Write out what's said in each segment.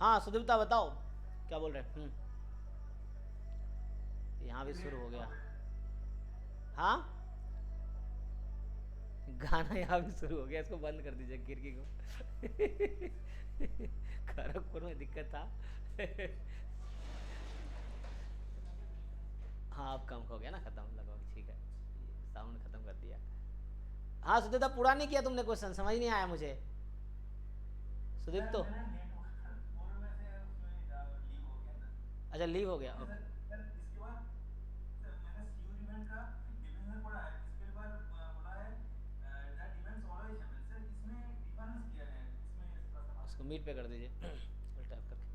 हाँ सुदीप्ता बताओ क्या बोल रहे हैं। यहाँ भी शुरू हो गया। हाँ गाना यहाँ भी शुरू हो गया, इसको बंद कर दीजिए खिड़की को। खड़गपुर में दिक्कत था। हाँ अब कम हो गया ना, खत्म लगभग ठीक है, साउंड खत्म कर दिया। हाँ सुदीप्ता पूरा नहीं किया तुमने क्वेश्चन, समझ नहीं आया मुझे सुदीप तो। अच्छा लीव हो गया ओके। इसको मीट पे कर दीजिए। टाइप करके।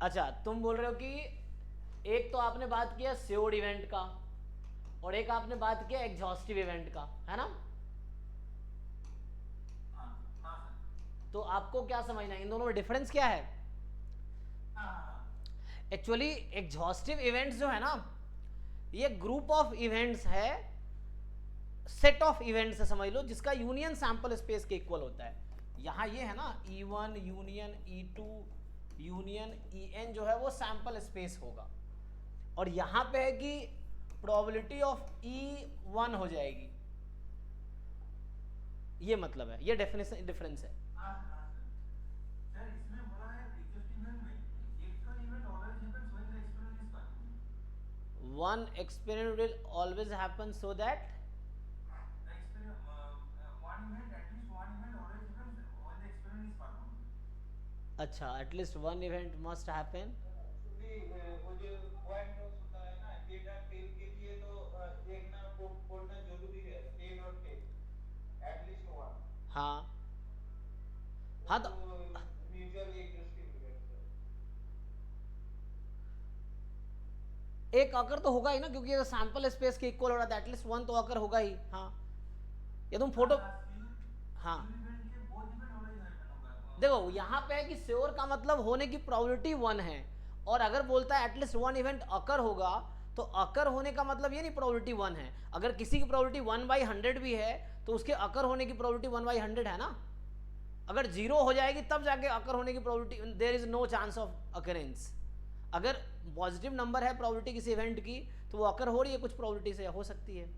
अच्छा तुम बोल रहे हो कि एक तो आपने बात किया श्योर इवेंट का, और एक आपने बात किया एग्जॉस्टिव इवेंट का, है ना। तो आपको क्या समझना है, इन दोनों में डिफरेंस क्या है। एक्चुअली एग्जॉस्टिव इवेंट्स जो है ना, ये ग्रुप ऑफ इवेंट्स है, सेट ऑफ इवेंट्स है समझ लो, जिसका यूनियन सैंपल स्पेस के इक्वल होता है। यहाँ ये है ना E1 union E2 union En जो है वो सैंपल स्पेस होगा, और यहाँ पे है कि प्रोबेबिलिटी ऑफ E1 हो जाएगी, ये मतलब है, ये डेफिनेशन डिफरेंस है। One experiment will always happen so that, अच्छा at least one event must happen. वो जो पॉइंट लॉस होता है ना, हेड और टेल के लिए तो देखना पढ़ना जरूरी है, हेड और टेल एटलीस्ट वन। हाँ हाँ तो वो म्यूचुअल एग्जिस्टिंग इवेंट्स है। एक अकर तो होगा ही ना, क्योंकि ये सैंपल स्पेस के इक्वल हो रहा था, एटलीस्ट वन तो अकर होगा ही। हाँ ये तुम फोटो, हाँ देखो यहाँ पे है कि श्योर का मतलब होने की प्रोबेबिलिटी वन है, और अगर बोलता है एटलीस्ट वन इवेंट अकर होगा, तो अकर होने का मतलब ये नहीं प्रोबेबिलिटी वन है। अगर किसी की प्रोबेबिलिटी 1/100 भी है तो उसके अकर होने की प्रोबेबिलिटी 1/100 है ना। अगर जीरो हो जाएगी तब जाके अकर होने की probability, there is no chance of occurrence. अगर पॉजिटिव नंबर है प्रोबेबिलिटी किसी इवेंट की, तो वो अकर हो रही है कुछ प्रोबेबिलिटी से, हो सकती है।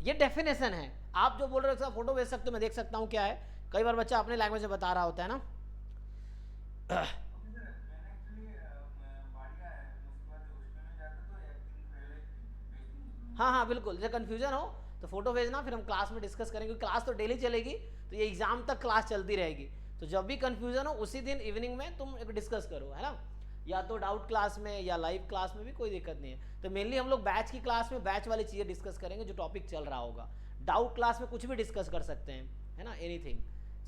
ये डेफिनेशन है। आप जो बोल रहे हो फोटो भेज सकते हो, मैं देख सकता हूँ क्या है। कई बार बच्चा अपने लैंग्वेज में बता रहा होता है ना। हाँ हाँ बिल्कुल, जब कन्फ्यूजन हो तो फोटो भेजना, फिर हम क्लास में डिस्कस करेंगे, क्लास तो डेली चलेगी, तो ये एग्जाम तक क्लास चलती रहेगी। तो जब भी कन्फ्यूजन हो उसी दिन इवनिंग में तुम एक डिस्कस करो, है ना, या तो डाउट क्लास में या लाइव क्लास में भी कोई दिक्कत नहीं है। तो मेनली हम लोग बैच की क्लास में बैच वाली चीज़ें डिस्कस करेंगे जो टॉपिक चल रहा होगा। डाउट क्लास में कुछ भी डिस्कस कर सकते हैं, है ना, एनीथिंग,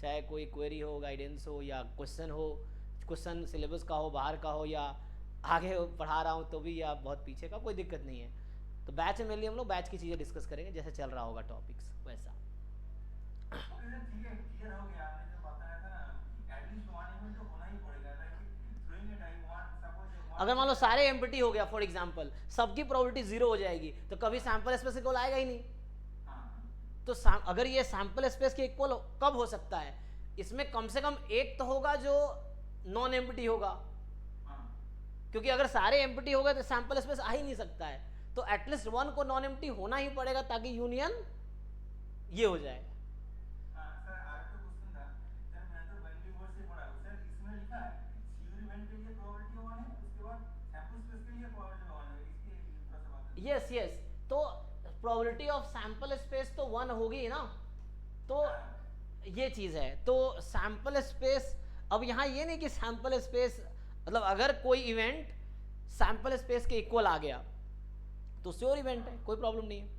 चाहे कोई क्वेरी हो, गाइडेंस हो, या क्वेश्चन हो, क्वेश्चन सिलेबस का हो, बाहर का हो, या आगे पढ़ा रहा हूँ तो भी, या बहुत पीछे का, कोई दिक्कत नहीं है। तो बैच में मेनली हम लोग बैच की चीज़ें डिस्कस करेंगे, जैसे चल रहा होगा टॉपिक्स वैसा। अगर मान लो सारे एम्प्टी हो गया फॉर एग्जांपल, सबकी प्रोबेबिलिटी जीरो हो जाएगी, तो कभी सैंपल स्पेस इक्वल आएगा ही नहीं। तो अगर ये सैंपल स्पेस के इक्वल कब हो सकता है, इसमें कम से कम एक तो होगा जो नॉन एम्प्टी होगा, क्योंकि अगर सारे एम्प्टी हो गए तो सैंपल स्पेस आ ही नहीं सकता है। तो एटलीस्ट वन को नॉन एम्प्टी होना ही पड़ेगा ताकि यूनियन ये हो जाए। यस यस, तो प्रोबेबिलिटी ऑफ सैंपल स्पेस तो वन होगी ना। तो ये चीज है, तो सैंपल स्पेस, अब यहाँ ये नहीं कि सैंपल स्पेस मतलब अगर कोई इवेंट सैंपल स्पेस के इक्वल आ गया तो श्योर इवेंट है, कोई प्रॉब्लम नहीं है।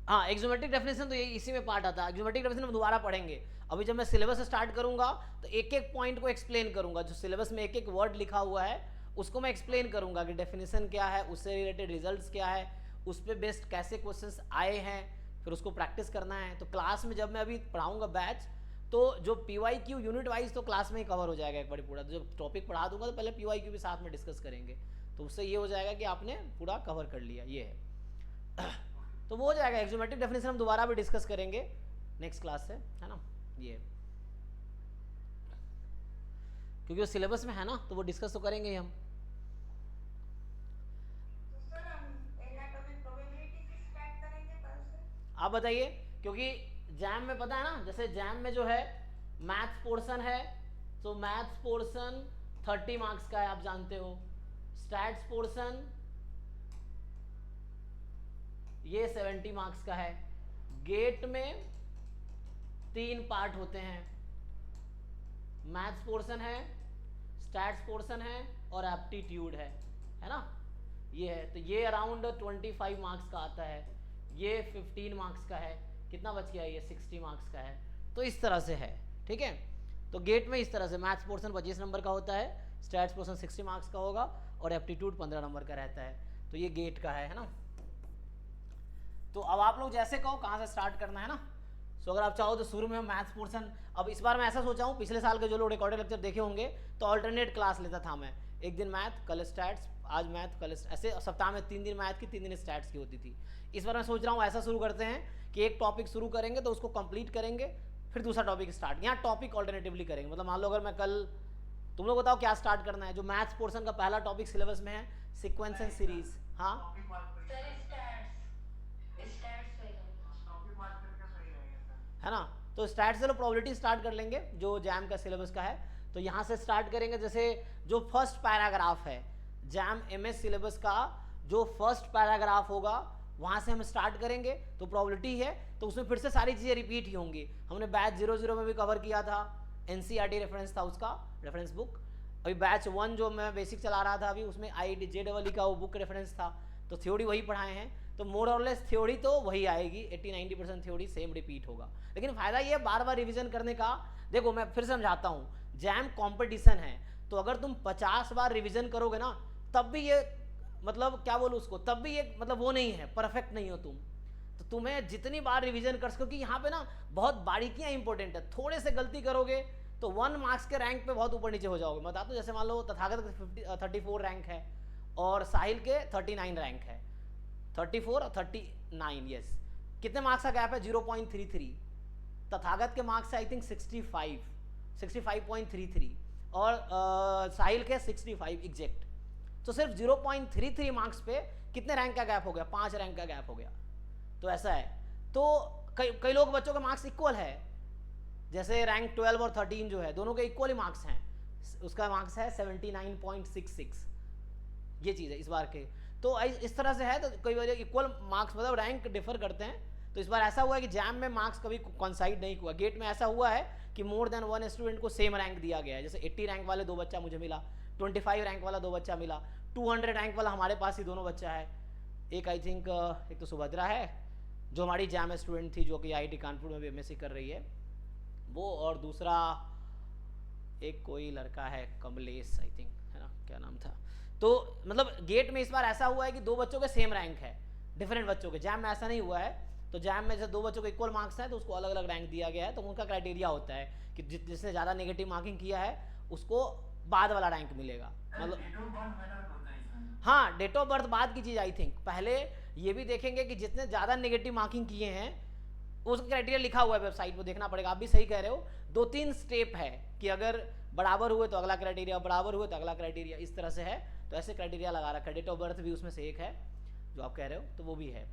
हाँ एक्सोमेट्रिक डेफिनेशन तो ये इसी में पार्ट आता है, एक्सोमेट्रिक डेफिनेशन हम दोबारा पढ़ेंगे। अभी जब मैं सिलेबस स्टार्ट करूंगा तो एक एक पॉइंट को एक्सप्लेन करूंगा, जो सिलेबस में एक एक वर्ड लिखा हुआ है उसको मैं एक्सप्लेन करूंगा कि डेफिनेशन क्या है, उससे रिलेटेड रिजल्ट्स क्या है, उस पर बेस्ड कैसे क्वेश्चंस आए हैं, फिर उसको प्रैक्टिस करना है। तो क्लास में जब मैं अभी पढ़ाऊंगा बैच, तो जो PYQ यूनिट वाइज तो क्लास में ही कवर हो जाएगा एक बार पूरा। तो जब टॉपिक पढ़ा दूंगा तो पहले PYQ भी साथ में डिस्कस करेंगे, तो उससे ये हो जाएगा कि आपने पूरा कवर कर लिया, ये है। तो वो हो जाएगा। एक्सोमेट्रिक डेफिनेशन हम दोबारा भी डिस्कस करेंगे नेक्स्ट क्लास से, है ना, ये क्योंकि वो सिलेबस में है ना, तो वो डिस्कस तो करेंगे ही हम। तो सर हम एनाटॉमिक प्रोबेबिलिटी से स्टार्ट करेंगे कल से। आप बताइए, क्योंकि जैम में पता है ना, जैसे जैम में जो है मैथ्स पोर्शन है, तो मैथ्स पोर्शन 30 मार्क्स का है, आप जानते हो। स्टैट्स पोर्शन ये 70 मार्क्स का है। गेट में 3 पार्ट होते हैं, मैथ्स पोर्शन है, स्टैट्स पोर्शन है और एप्टीट्यूड है ना, ये है। तो ये अराउंड 25 मार्क्स का आता है, ये 15 मार्क्स का है, कितना बच गया, ये 60 मार्क्स का है। तो इस तरह से है, ठीक है। तो गेट में इस तरह से मैथ्स पोर्शन 25 नंबर का होता है, स्टैट्स पोर्शन 60 मार्क्स का होगा और एप्टीट्यूड 15 नंबर का रहता है। तो ये गेट का है ना। तो अब आप लोग जैसे कहो कहाँ से स्टार्ट करना है ना। सो अगर आप चाहो तो शुरू में हम मैथ्स पोर्शन, अब इस बार मैं ऐसा सोचा हूँ, पिछले साल के जो लोग रिकॉर्डेड लेक्चर देखे होंगे तो अल्टरनेट क्लास लेता था मैं, एक दिन मैथ कल स्टैट्स, आज मैथ कल, ऐसे सप्ताह में 3 दिन मैथ की 3 दिन स्टैट्स की होती थी। इस बार मैं सोच रहा हूँ ऐसा शुरू करते हैं कि एक टॉपिक शुरू करेंगे तो उसको कंप्लीट करेंगे, फिर दूसरा टॉपिक स्टार्ट, यहाँ टॉपिक ऑल्टरनेटिवली करेंगे। मतलब मान लो अगर मैं कल, तुम लोग बताओ क्या स्टार्ट करना है। जो मैथ्स पोर्शन का पहला टॉपिक सिलेबस में है सीक्वेंस एंड सीरीज, हाँ टॉपिक बात सर स्टार्ट्स टॉपिक बात करके सही रहेगा सर। है ना। तो स्टार्ट से लो प्रोबेबिलिटी स्टार्ट कर लेंगे जो जैम का सिलेबस का है। तो यहाँ से स्टार्ट करेंगे। जैसे जो फर्स्ट पैराग्राफ है जैम एमएस सिलेबस का, जो फर्स्ट पैराग्राफ होगा वहाँ से हम स्टार्ट करेंगे। तो प्रोबेबिलिटी है तो उसमें फिर से सारी चीज़ें रिपीट ही होंगी। हमने बैच 00 में भी कवर किया था, एनसीईआरटी रेफरेंस था उसका, रेफरेंस बुक। अभी बैच 1 जो मैं बेसिक चला रहा था अभी, उसमें IIT का वो बुक रेफरेंस था। तो थ्योरी वही पढ़ाए हैं, तो मोर और लेस थ्योरी तो वही आएगी, 80-90% थ्योरी सेम रिपीट होगा। लेकिन फ़ायदा ये है बार बार रिवीजन करने का। देखो मैं फिर समझाता हूँ, जैम कंपटीशन है, तो अगर तुम 50 बार रिवीजन करोगे ना तब भी ये, मतलब क्या बोलूँ उसको, तब भी ये मतलब वो नहीं है, परफेक्ट नहीं हो तुम। तो तुम्हें जितनी बार रिवीजन कर सको, क्योंकि यहाँ पे ना बहुत बारीकियाँ इंपॉर्टेंट है। थोड़े से गलती करोगे तो 1 मार्क्स के रैंक पे बहुत ऊपर नीचे हो जाओगे। मैं बताता हूँ, जैसे मान लो तथागत के 34 रैंक है और साहिल के 39 रैंक है, 34 और 39, यस। कितने मार्क्स का गैप है, 0.33। तथागत के मार्क्स है आई थिंक 65.33 और साहिल के 65 एग्जैक्ट। तो सिर्फ 0.33 मार्क्स पे कितने रैंक का गैप हो गया, 5 रैंक का गैप हो गया। तो ऐसा है। तो कई लोग बच्चों के मार्क्स इक्वल है, जैसे रैंक 12 और 13 जो है दोनों के इक्वल ही मार्क्स हैं। उसका मार्क्स है 79.66, ये चीज़ है इस बार के। तो इस तरह से है। तो कई बार इक्वल मार्क्स मतलब रैंक डिफर करते हैं। तो इस बार ऐसा हुआ है कि जैम में मार्क्स कभी कॉन्साइड नहीं हुआ। गेट में ऐसा हुआ है कि मोर देन 1 स्टूडेंट को सेम रैंक दिया गया है। जैसे 80 रैंक वाले 2 बच्चा मुझे मिला, 25 रैंक वाला 2 बच्चा मिला, 200 रैंक वाला हमारे पास ही दोनों बच्चा है। एक आई थिंक एक तो सुभद्रा है जो हमारी जैम स्टूडेंट थी, जो कि IIT कानपुर में भी MSc कर रही है वो, और दूसरा एक कोई लड़का है कमलेश आई थिंक, है ना, क्या नाम था। तो मतलब गेट में इस बार ऐसा हुआ है कि 2 बच्चों के सेम रैंक है, डिफरेंट बच्चों के। जैम में ऐसा नहीं हुआ है। तो जैम में जैसे 2 बच्चों के इक्वल मार्क्स हैं तो उसको अलग अलग रैंक दिया गया है। तो उनका क्राइटेरिया होता है कि जिसने ज़्यादा नेगेटिव मार्किंग किया है उसको बाद वाला रैंक मिलेगा। मतलब हाँ, डेट ऑफ बर्थ बाद की चीज़ आई थिंक। पहले ये भी देखेंगे कि जितने ज़्यादा नेगेटिव मार्किंग किए हैं उसका क्राइटेरिया लिखा हुआ है वेबसाइट पर, देखना पड़ेगा। आप भी सही कह रहे हो, 2-3 स्टेप है कि अगर बराबर हुए तो अगला क्राइटेरिया, बराबर हुए तो अगला क्राइटेरिया, इस तरह से है। तो ऐसे क्राइटेरिया लगा रखा है। डेट ऑफ बर्थ भी उसमें से एक है जो आप कह रहे हो, तो वो भी है।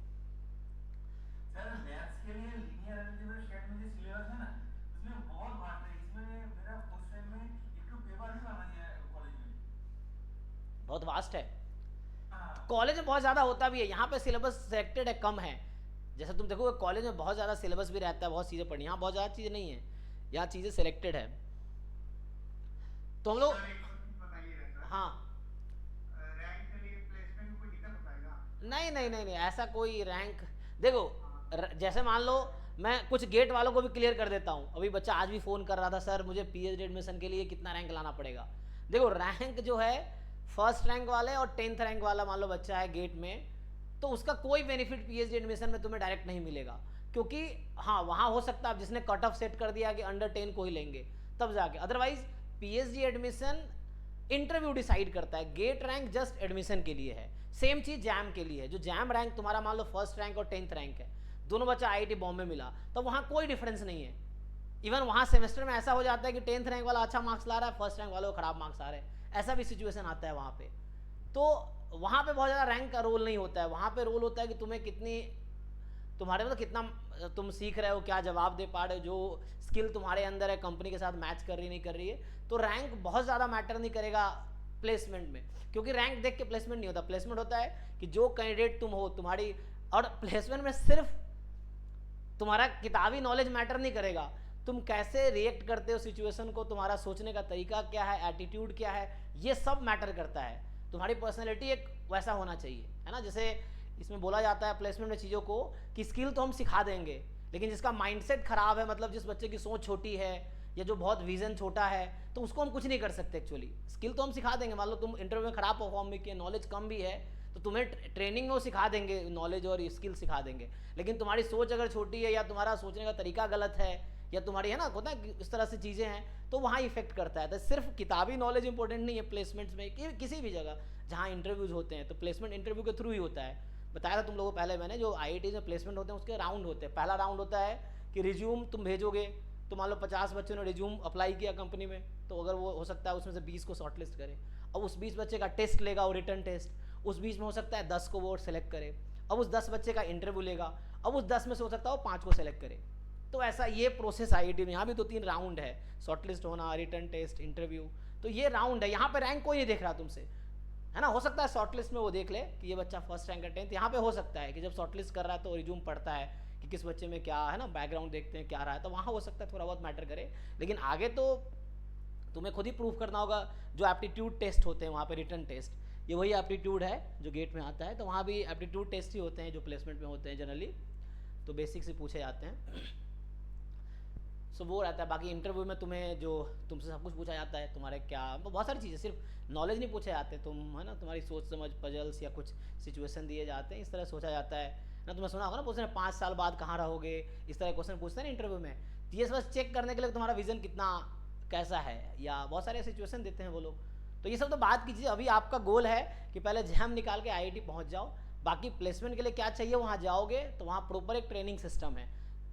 सर मैथ्स के लिए लीनियर अलजेब्रा स्टेट में जो सिलेबस है ना, उसमें बहुत भाग है। इसमें मेरा फर्स्ट टाइम में एक तो पेपर भी बना दिया है कॉलेज में, बहुत वास्ट है। हाँ। कॉलेज में बहुत ज़्यादा होता भी है, यहाँ पे सिलेबस सिलेक्टेड है, कम है। जैसे तुम देखोगे कॉलेज में बहुत ज़्यादा सिलेबस भी रहता है, बहुत चीज़ें पढ़नी। यहाँ बहुत ज़्यादा चीज़ें नहीं है, यहाँ चीज़ें सिलेक्टेड है। तो हम लोग, हाँ, रैंक के लिए प्लेसमेंट में कोई दिक्कत होता है क्या? नहीं, ऐसा कोई रैंक, देखो जैसे मान लो मैं कुछ गेट वालों को भी क्लियर कर देता हूँ। अभी बच्चा आज भी फ़ोन कर रहा था, सर मुझे PhD एडमिशन के लिए कितना रैंक लाना पड़ेगा। देखो रैंक जो है फर्स्ट रैंक वाले और 10th रैंक वाला मान लो बच्चा है गेट में, तो उसका कोई बेनिफिट PhD एडमिशन में तुम्हें डायरेक्ट नहीं मिलेगा। क्योंकि हाँ वहाँ हो सकता है जिसने कट ऑफ सेट कर दिया कि अंडर 10 को ही लेंगे तब जाके, otherwise PhD admission interview decide करता है। गेट रैंक जस्ट एडमिशन के लिए है, सेम चीज जैम के लिए है। जो जैम रैंक तुम्हारा मान लो फर्स्ट रैंक और 10th रैंक है, दोनों बच्चा आईआईटी बॉम्बे मिला, तो वहां कोई डिफरेंस नहीं है। इवन वहां सेमेस्टर में ऐसा हो जाता है कि 10th रैंक वाला अच्छा मार्क्स ला रहा है, फर्स्ट रैंक वाले को खराब मार्क्स आ रहे हैं, ऐसा भी सिचुएशन आता है वहां पे। तो वहां पे बहुत ज़्यादा रैंक का रोल नहीं होता है, वहां पे रोल होता है कि तुम्हें कितनी, तुम्हारे मतलब कितना तुम सीख रहे हो, क्या जवाब दे पा रहे हो, जो स्किल तुम्हारे अंदर है कंपनी के साथ मैच कर रही नहीं कर रही है। तो रैंक बहुत ज़्यादा मैटर नहीं करेगा प्लेसमेंट में, क्योंकि रैंक देख के प्लेसमेंट नहीं होता। प्लेसमेंट होता है कि जो कैंडिडेट तुम हो, तुम्हारी, और प्लेसमेंट में सिर्फ तुम्हारा किताबी नॉलेज मैटर नहीं करेगा, तुम कैसे रिएक्ट करते हो सिचुएशन को, तुम्हारा सोचने का तरीका क्या है, एटीट्यूड क्या है, ये सब मैटर करता है। तुम्हारी पर्सनैलिटी एक वैसा होना चाहिए, है ना। जैसे इसमें बोला जाता है प्लेसमेंट में चीज़ों को कि स्किल तो हम सिखा देंगे, लेकिन जिसका माइंडसेट खराब है, मतलब जिस बच्चे की सोच छोटी है या जो बहुत विजन छोटा है, तो उसको हम कुछ नहीं कर सकते एक्चुअली। स्किल तो हम सिखा देंगे, मान लो तुम इंटरव्यू में खराब परफॉर्म भी किए, नॉलेज कम भी है, तो तुम्हें ट्रेनिंग में वो सिखा देंगे, नॉलेज और स्किल सिखा देंगे। लेकिन तुम्हारी सोच अगर छोटी है या तुम्हारा सोचने का तरीका गलत है या तुम्हारी, है ना, होता है इस तरह से चीज़ें हैं, तो वहाँ इफेक्ट करता है। तो सिर्फ किताबी नॉलेज इंपॉर्टेंट नहीं है प्लेसमेंट्स में, किसी भी जगह जहाँ इंटरव्यूज होते हैं, तो प्लेसमेंट इंटरव्यू के थ्रू ही होता है। बताया था तुम लोगों को पहले मैंने, जो आईआईटी में प्लेसमेंट होते हैं उसके राउंड होते हैं। पहला राउंड होता है कि रिज्यूम तुम भेजोगे, तो मान लो 50 बच्चों ने रिज्यूम अप्लाई किया कंपनी में, तो अगर वो हो सकता है उसमें से 20 को शॉर्टलिस्ट करे। अब उस 20 बच्चे का टेस्ट लेगा, वो रिटर्न टेस्ट, उस 20 में हो सकता है 10 को वो सेलेक्ट करे। अब उस 10 बच्चे का इंटरव्यू लेगा, अब उस 10 में से हो सकता है वो 5 को सेलेक्ट करे। तो ऐसा ये प्रोसेस आईआईटी में, यहाँ भी 2-3 राउंड है, शॉर्टलिस्ट होना, रिटर्न टेस्ट, इंटरव्यू, तो ये राउंड है। यहाँ पे रैंक कोई नहीं देख रहा तुमसे, है ना। हो सकता है शॉर्टलिस्ट में वो देख ले कि ये बच्चा फर्स्ट रैंक है 10th, यहाँ पे हो सकता है कि जब शॉर्टलिस्ट कर रहा है तो रिज्यूम पढ़ता है कि किस बच्चे में क्या है ना, बैकग्राउंड देखते हैं क्या रहा है, तो वहाँ हो सकता है थोड़ा बहुत मैटर करे। लेकिन आगे तो तुम्हें खुद ही प्रूव करना होगा। जो एप्टीट्यूड टेस्ट होते हैं वहाँ पे, रिटर्न टेस्ट, ये वही एप्टीट्यूड है जो गेट में आता है, तो वहाँ भी एप्टीट्यूड टेस्ट ही होते हैं जो प्लेसमेंट में होते हैं जनरली, तो बेसिक से पूछे जाते हैं। सो वो रहता है। बाकी इंटरव्यू में तुम्हें जो तुमसे सब कुछ पूछा जाता है, तुम्हारे क्या, बहुत सारी चीज़ें, सिर्फ नॉलेज नहीं पूछे जाते, तुम, है ना, तुम्हारी सोच समझ, पजल्स या कुछ सिचुएशन दिए जाते हैं, इस तरह सोचा जाता है ना। तुम्हें सुना होगा ना, पूछते हैं 5 साल बाद कहाँ रहोगे, इस तरह क्वेश्चन पूछते हैं ना इंटरव्यू में। तो ये बस चेक करने के लिए तुम्हारा विजन कितना कैसा है, या बहुत सारे सिचुएशन देते हैं वो लोग। तो ये सब तो बात कीजिए, अभी आपका गोल है कि पहले जैम निकाल के आईआईटी पहुँच जाओ। बाकी प्लेसमेंट के लिए क्या चाहिए, वहाँ जाओगे तो वहाँ प्रॉपर एक ट्रेनिंग सिस्टम है,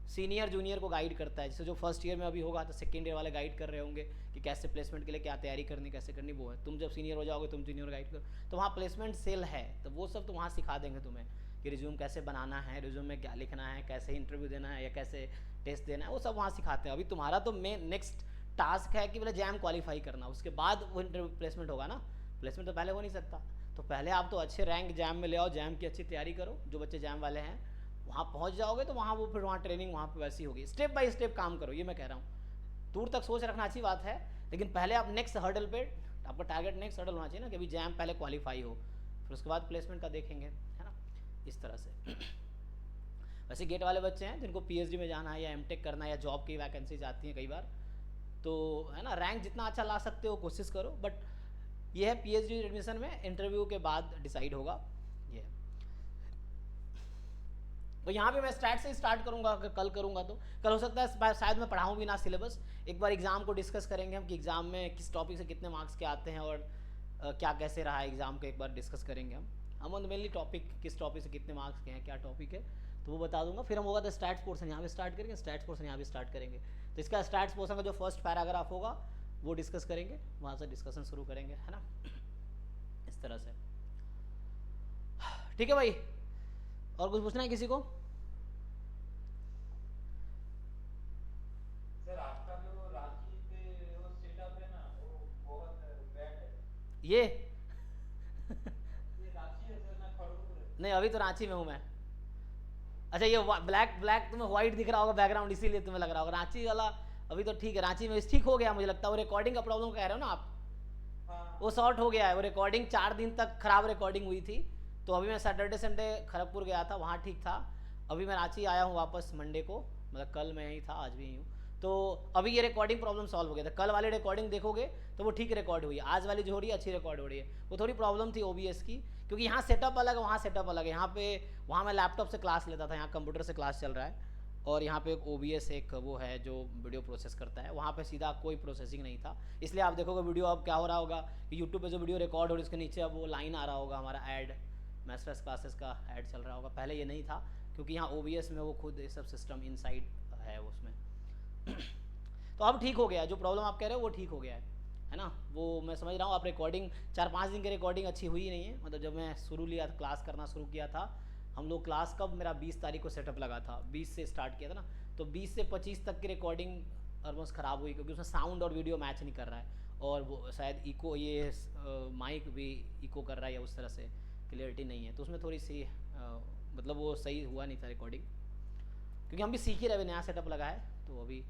सीनियर जूनियर को गाइड करता है। जैसे जो फर्स्ट ईयर में अभी होगा तो सेकेंड ईयर वाले गाइड कर रहे होंगे कि कैसे प्लेसमेंट के लिए क्या तैयारी करनी, कैसे करनी, वो है। तुम जब सीनियर हो जाओगे तुम जूनियर गाइड करो, तो वहाँ प्लेसमेंट सेल है, तो वो सब तो वहाँ सिखा देंगे तुम्हें कि रिज्यूम कैसे बनाना है, रिज्यूम में क्या लिखना है, कैसे इंटरव्यू देना है या कैसे टेस्ट देना है, वो सब वहाँ सिखाते हैं। अभी तुम्हारा तो मेन नेक्स्ट टास्क है कि पहले जैम क्वालिफाई करना, उसके बाद वो इंटरव्यू प्लेसमेंट होगा ना। प्लेसमेंट तो पहले हो नहीं सकता, तो पहले आप तो अच्छे रैंक जैम में ले आओ, जैम की अच्छी तैयारी करो। जो बच्चे जैम वाले हैं वहाँ पहुँच जाओगे तो वहाँ वो फिर वहाँ ट्रेनिंग वहाँ पे वैसी होगी। स्टेप बाय स्टेप काम करो, ये मैं कह रहा हूँ। दूर तक सोच रखना अच्छी बात है, लेकिन पहले आप नेक्स्ट हर्डल पे, आपका टारगेट नेक्स्ट हर्डल होना चाहिए ना, कि अभी जैम पहले क्वालिफाई हो, फिर उसके बाद प्लेसमेंट का देखेंगे, है ना, इस तरह से। वैसे गेट वाले बच्चे हैं जिनको पीएचडी में जाना है या एमटेक करना है या जॉब की वैकेंसीज आती हैं कई बार, तो है ना, रैंक जितना अच्छा ला सकते हो कोशिश करो। बट ये है पीएचडी एडमिशन में इंटरव्यू के बाद डिसाइड होगा ये। तो यहाँ पे मैं स्टार्ट से स्टार्ट करूँगा, अगर कल करूँगा तो कल हो सकता है शायद मैं पढ़ाऊँ भी ना सिलेबस। एक बार एग्ज़ाम को डिस्कस करेंगे हम कि एग्ज़ाम में किस टॉपिक से कितने मार्क्स के आते हैं और क्या कैसे रहा है एग्ज़ाम को, एक बार डिस्कस करेंगे हम मेनली टॉपिक, किस टॉपिक से कितने मार्क्स के हैं, क्या टॉपिक है, तो वो बता दूंगा। फिर हम होगा तो स्टैट्स पोर्शन यहाँ पे स्टार्ट करेंगे, स्टैट्स पोर्शन यहाँ पे स्टार्ट करेंगे। तो इसका स्टैट्स पोर्शन का जो फर्स्ट पैराग्राफ होगा वो डिस्कस करेंगे, वहाँ से डिस्कशन शुरू करेंगे, है ना, इस तरह से। ठीक है भाई, और कुछ पूछना है किसी को? सर आपका जो रांची पे वो सेटअप है ना, वो बहुत बैड है। ये रांची है सर ना, खड़गपुर है। नहीं, अभी तो रांची में हूँ मैं। अच्छा, ये ब्लैक तुम्हें व्हाइट दिख रहा होगा बैकग्राउंड, इसीलिए तुम्हें लग रहा होगा। रांची वाला अभी तो ठीक है, रांची में ठीक हो गया मुझे लगता है। वो रिकॉर्डिंग का प्रॉब्लम कह रहे हो ना आप, हाँ। वो सॉर्ट हो गया है। वो रिकॉर्डिंग 4 दिन तक खराब रिकॉर्डिंग हुई थी, तो अभी मैं सैटरडे संडे खड़गपुर गया था, वहाँ ठीक था। अभी मैं रांची आया हूँ वापस मंडे को, मतलब कल मैं यहीं था, आज भी यहीं हूँ। तो अभी ये रिकॉर्डिंग प्रॉब्लम सॉल्व हो गया था। कल वाली रिकॉर्डिंग देखोगे तो वो ठीक रिकॉर्ड हुई है, आज वाली जो हो रही है अच्छी रिकॉर्ड हो रही है। वो थोड़ी प्रॉब्लम थी ओबीएस की, क्योंकि यहाँ सेटअप अलग है, वहाँ सेटअप अलग है। यहाँ पे, वहाँ मैं लैपटॉप से क्लास लेता था, यहाँ कंप्यूटर से क्लास चल रहा है। और यहाँ पे एक OBS एक वो है जो वीडियो प्रोसेस करता है, वहाँ पे सीधा कोई प्रोसेसिंग नहीं था, इसलिए आप देखोगे वीडियो अब क्या हो रहा होगा कि यूट्यूब पे जो वीडियो रिकॉर्ड हो रही है उसके नीचे अब वो लाइन आ रहा होगा हमारा ऐड, मास्टर्स क्लासेस का ऐड चल रहा होगा। पहले ये नहीं था क्योंकि यहाँ OBS में वो खुद ये सब सिस्टम इनसाइड है उसमें। तो अब ठीक हो गया, जो प्रॉब्लम आप कह रहे हो वो ठीक हो गया है ना। वो मैं समझ रहा हूँ, आप रिकॉर्डिंग 4-5 दिन की रिकॉर्डिंग अच्छी हुई ही नहीं है। मतलब जब मैं क्लास करना शुरू किया था, हम लोग क्लास कब मेरा 20 तारीख को सेटअप लगा था, 20 से स्टार्ट किया था ना, तो 20 से 25 तक की रिकॉर्डिंग ऑलमोस्ट ख़राब हुई क्योंकि उसमें साउंड और वीडियो मैच नहीं कर रहा है, और वो शायद इको, ये माइक भी इको कर रहा है या उस तरह से क्लियरिटी नहीं है, तो उसमें थोड़ी सी मतलब वो सही हुआ नहीं था रिकॉर्डिंग, क्योंकि हम भी सीख ही रहे, नया सेटअप लगा है तो अभी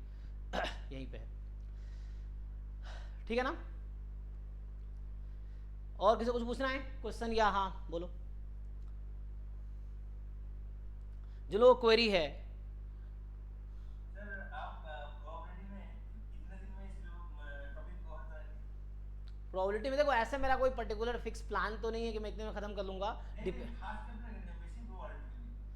यहीं पे है। ठीक है ना, और किसी को कुछ पूछना है क्वेश्चन या हाँ बोलो, जो लोग क्वेरी है। सर आप प्रोबेबिलिटी में कितने दिन में इस टॉपिक को हल करेंगे? प्रोबेबिलिटी में देखो ऐसे मेरा कोई पर्टिकुलर फिक्स प्लान तो नहीं है कि मैं इतने में खत्म कर लूंगा।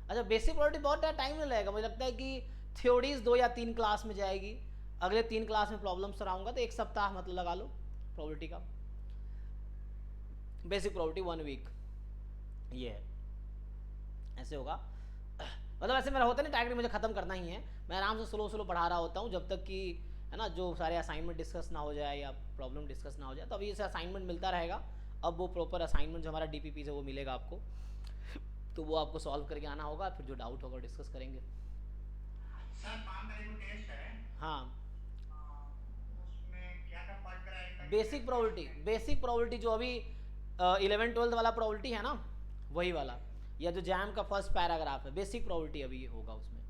अच्छा, बेसिक प्रोबेबिलिटी बहुत टाइम नहीं लगेगा, मुझे लगता है कि थ्योरीज 2 या 3 क्लास में जाएगी, अगले 3 क्लास में प्रॉब्लम्स कराऊंगा, तो 1 सप्ताह मतलब लगा लो प्रोबेबिलिटी का। बेसिक प्रोबेबिलिटी 1 वीक ये है, ऐसे होगा। मतलब ऐसे मेरा होता नहीं टारगेट मुझे खत्म करना ही है, मैं आराम से स्लो पढ़ा रहा होता हूँ जब तक कि है ना जो सारे असाइनमेंट डिस्कस ना हो जाए या प्रॉब्लम डिस्कस ना हो जाए, तो अभी इसे असाइनमेंट मिलता रहेगा। अब वो प्रॉपर असाइनमेंट जो हमारा DPP से वो मिलेगा आपको, तो वो आपको सॉल्व करके आना होगा, फिर जो डाउट होगा डिस्कस करेंगे। सर 5 तारीख को टेस्ट है। हाँ, उसमें क्या क्या पार्ट कराएगा? बेसिक प्रोबेबिलिटी जो अभी 11-12 वाला प्रोबेबिलिटी है ना, वही वाला, या जो जैम का फर्स्ट पैराग्राफ है, बेसिक प्रोबेबिलिटी अभी होगा उसमें,